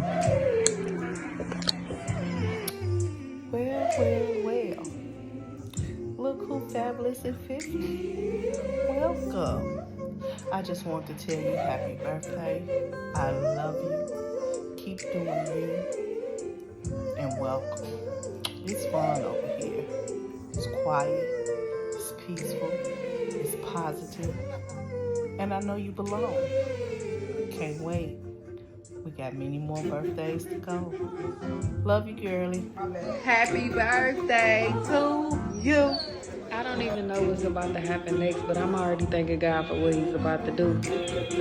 Well. Look who fabulous at 50. Welcome. I just want to tell you happy birthday. I love you. Keep doing you. And welcome. It's fun over here. It's quiet. It's peaceful. It's positive. And I know you belong. Can't wait. We got many more birthdays to go. Love you, girlie. Happy birthday to you. I don't even know what's about to happen next, but I'm already thanking God for what he's about to do.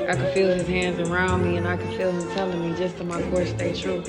I can feel his hands around me, and I can feel him telling me just to my course stay true.